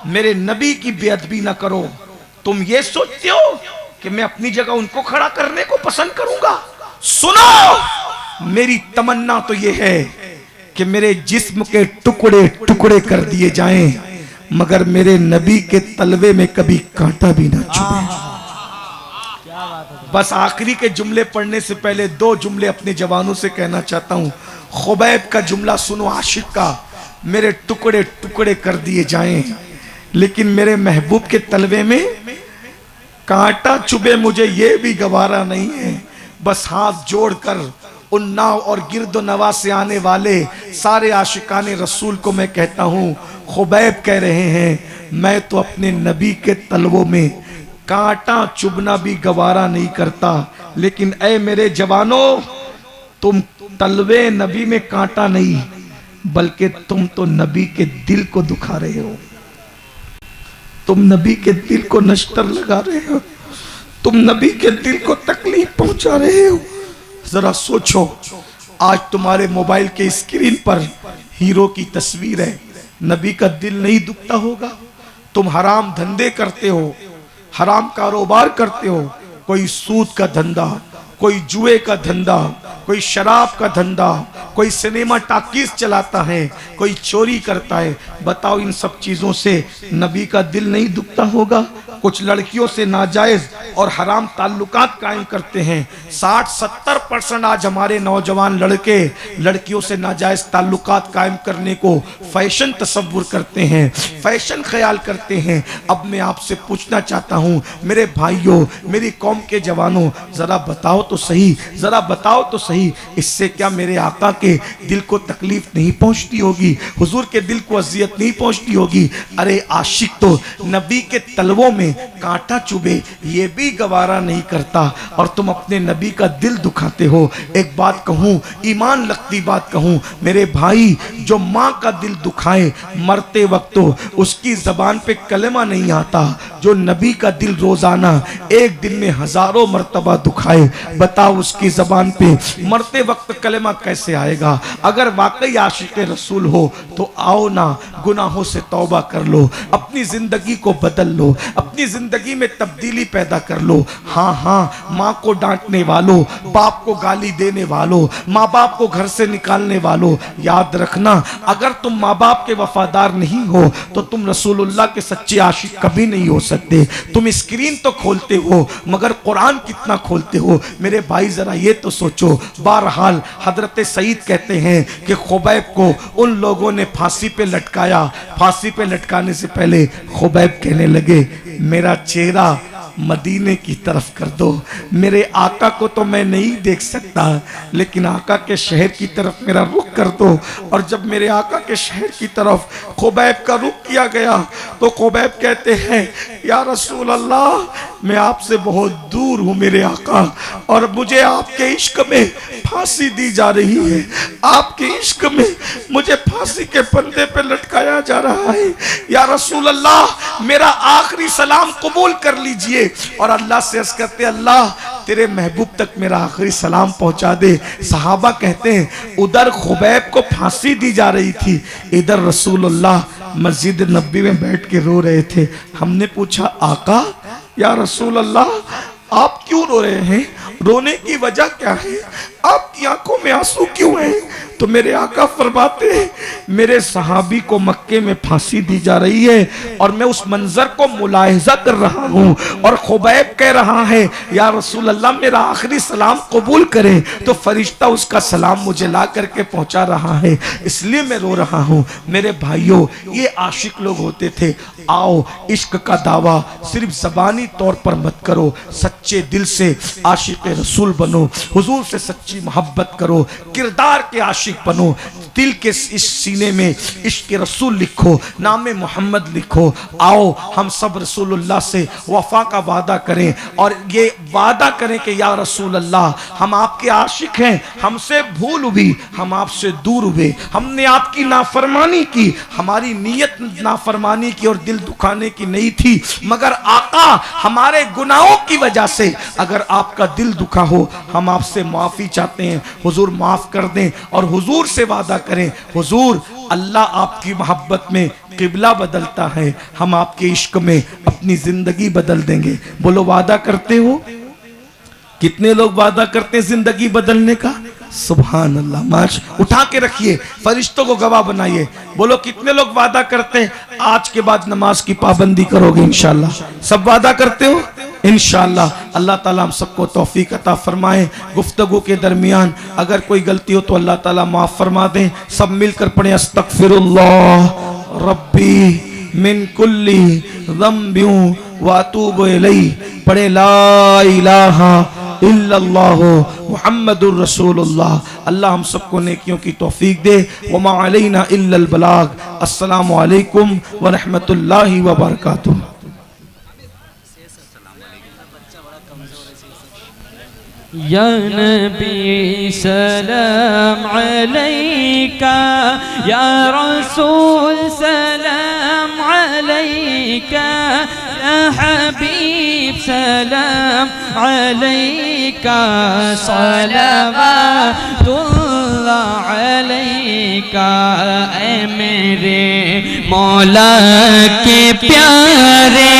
मेरे नबी की बेअदबी ना करो। तुम ये सोचते हो कि मैं अपनी जगह उनको खड़ा करने को पसंद करूंगा? सुनो, मेरी तमन्ना तो ये है कि मेरे जिस्म के टुकड़े टुकड़े कर दिए जाएं, मगर मेरे नबी के तलवे में कभी कांटा भी ना चुभे। बस आखिरी के जुमले पढ़ने से पहले दो जुमले अपने जवानों से कहना चाहता हूं। खुबैब का जुमला सुनो, आशिक का, मेरे टुकड़े टुकड़े कर दिए जाएं, लेकिन मेरे महबूब के तलवे में कांटा चुभे मुझे ये भी गवारा नहीं है। बस हाथ जोड़कर उन्नाव और गिरदो नवा से आने वाले सारे आशिकाने रसूल को मैं कहता हूँ, खुबैब कह रहे हैं, मैं तो अपने नबी के तलवों में कांटा चुभना भी गवारा नहीं करता, लेकिन ऐ मेरे जवानों, तुम तलवे नबी में कांटा नहीं, बल्कि तुम तो नबी के दिल को दुखा रहे हो, तुम नबी के दिल को नश्तर लगा रहे हो, तुम नबी के दिल को तकलीफ पहुंचा रहे हो। जरा सोचो, आज तुम्हारे मोबाइल के स्क्रीन पर हीरो की तस्वीर है, नबी का दिल नहीं दुखता होगा? तुम हराम धंधे करते हो, हराम कारोबार करते हो, कोई सूद का धंधा, कोई जुए का धंधा, कोई शराब का धंधा, कोई सिनेमा टाकीज चलाता है, कोई चोरी करता है। बताओ, इन सब चीजों से नबी का दिल नहीं दुखता होगा? कुछ लड़कियों से नाजायज और हराम ताल्लुकात कायम करते हैं। 60-70% आज हमारे नौजवान लड़के लड़कियों से नाजायज ताल्लुकात कायम करने को फैशन तस्वुर करते हैं, फैशन ख्याल करते हैं। अब मैं आपसे पूछना चाहता हूँ, मेरे भाइयों, मेरी कौम के जवानों, जरा बताओ तो सही, जरा बताओ तो सही, इससे क्या मेरे आका के दिल को तकलीफ नहीं पहुंचती होगी? हुजूर के दिल को अजियत नहीं पहुंचती होगी? अरे आशिक तो नबी के तलवों में कांटा चुभे ये भी गवारा नहीं करता, और तुम अपने नबी का दिल दुखाते हो। एक बात कहूं, ईमान लगती बात कहूं, मेरे भाई, जो माँ का दिल दुखाए मरते वक्त तो उसकी जबान पे कलमा नहीं आता, जो नबी का दिल रोजाना एक दिन में हजारों मर्तबा दुखाए, बताओ उसकी जबान पे मरते वक्त कलमा कैसे आएगा? अगर वाकई आशिक रसूल हो तो आओ ना, गुनाहों से तौबा कर लो, अपनी जिंदगी को बदल लो, अपनी जिंदगी में तब्दीली पैदा कर लो। हाँ हाँ, माँ को डांटने वालों, बाप को गाली देने वालों, माँ बाप को घर से निकालने वालों, याद रखना, अगर तुम माँ बाप के वफादार नहीं हो तो तुम रसूलुल्लाह के सच्चे आशिक कभी नहीं हो सकते। तुम स्क्रीन तो खोलते हो, मगर कुरान कितना खोलते हो? मेरे भाई जरा ये तो सोचो। बहरहाल हजरत सईद कहते हैं कि खुबैब को उन लोगों ने फांसी पे लटकाया। फांसी पे लटकाने से पहले खुबैब कहने लगे, मेरा चेहरा मदीने की तरफ कर दो, मेरे आका को तो मैं नहीं देख सकता, लेकिन आका के शहर की तरफ मेरा रुख कर दो। और जब मेरे आका के शहर की तरफ खुबैब का रुख किया गया तो खुबैब कहते हैं, या रसूल अल्लाह, मैं आपसे बहुत दूर हूँ मेरे आका, और मुझे आपके इश्क में फांसी दी जा रही है, आपके इश्क में मुझे फांसी के फंदे पे लटकाया जा रहा है। या रसूल अल्लाह, मेरा आखिरी सलाम कबूल कर लीजिए। और अल्लाह से अर्ज़ करते, अल्लाह तेरे महबूब तक मेरा आखिरी सलाम पहुंचा दे। सहाबा कहते हैं, उधर खुबैब को फांसी दी जा रही थी, इधर रसूलुल्लाह मस्जिद नबी में बैठ के रो रहे थे। हमने पूछा, आका, या रसूल अल्लाह, आप क्यों रो रहे हैं? रोने की वजह क्या है? आपकी आंखों में आंसू क्यों है? तो मेरे आका फरमाते हैं मेरे सहाबी को मक्के में फांसी दी जा रही है और मैं उस मंजर को मुलाहिजा कर रहा हूँ और खुबैब कह रहा है या रसूल अल्लाह मेरा आखिरी सलाम कबूल करें, तो फरिश्ता उसका सलाम मुझे ला करके पहुंचा रहा है, इसलिए मैं रो रहा हूँ। मेरे भाइयों, ये आशिक लोग होते थे। आओ इश्क का दावा सिर्फ ज़बानी तौर पर मत करो, सच्चे दिल से आशिक रसूल बनो, हुजूर से सच्ची मोहब्बत करो, किरदार के आशिक बनो, दिल के इस सीने में इश्क रसूल लिखो, नाम मोहम्मद लिखो। आओ हम सब रसूलुल्लाह से वफा का वादा करें और ये वादा करें कि या रसूल अल्लाह हम आपके आशिक हैं, हमसे भूल हुई, हम आपसे दूर हुए, हमने आपकी नाफरमानी की, हमारी नीयत नाफरमानी की और दिल दुखाने की नहीं थी, मगर आका हमारे गुनाहों की वजह से अगर आपका दिल दुखा हो हम आपसे माफ़ी चाहते हैं, हुजूर माफ़ कर दें। और हुजूर से वादा करें, हुजूर अल्लाह आपकी मोहब्बत में किबला बदलता है, हम आपके इश्क में अपनी जिंदगी बदल देंगे। बोलो वादा करते हो? कितने लोग वादा करते हैं जिंदगी बदलने का? सुभान अल्लाह। माश उठा के रखिए, फरिश्तों को गवाह बनाइए। बोलो कितने लोग वादा करते हैं आज के बाद नमाज की पाबंदी करोगे? इंशाल्लाह सब वादा करते हो? इंशाल्लाह अल्लाह ताला हम सबको तौफीक अता फरमाए। गुफ्तगू के दरमियान अगर कोई गलती हो तो अल्लाह ताला माफ़ फरमा दें। सब मिलकर पढ़े अस्तगफिरुल्लाह रब्बी मिन कुल्ली ज़म्बिन व अतूबु इलैहि। पढ़े ला इलाहा इल्लल्लाहु मुहम्मदुर रसूलुल्लाह। अल्लाह हम सबको नेकियों की तौफीक दे। वमा अलैना इल्लल बलाग। अस्सलामु अलैकुम व रहमतुल्लाहि व बरकातुहू। या नबी सलाम अलैका, या रसूल सलाम अलैका, या हबीब सलाम अलैका, सलावतुल्लाह अलैका। ऐ मेरे मौला के प्यारे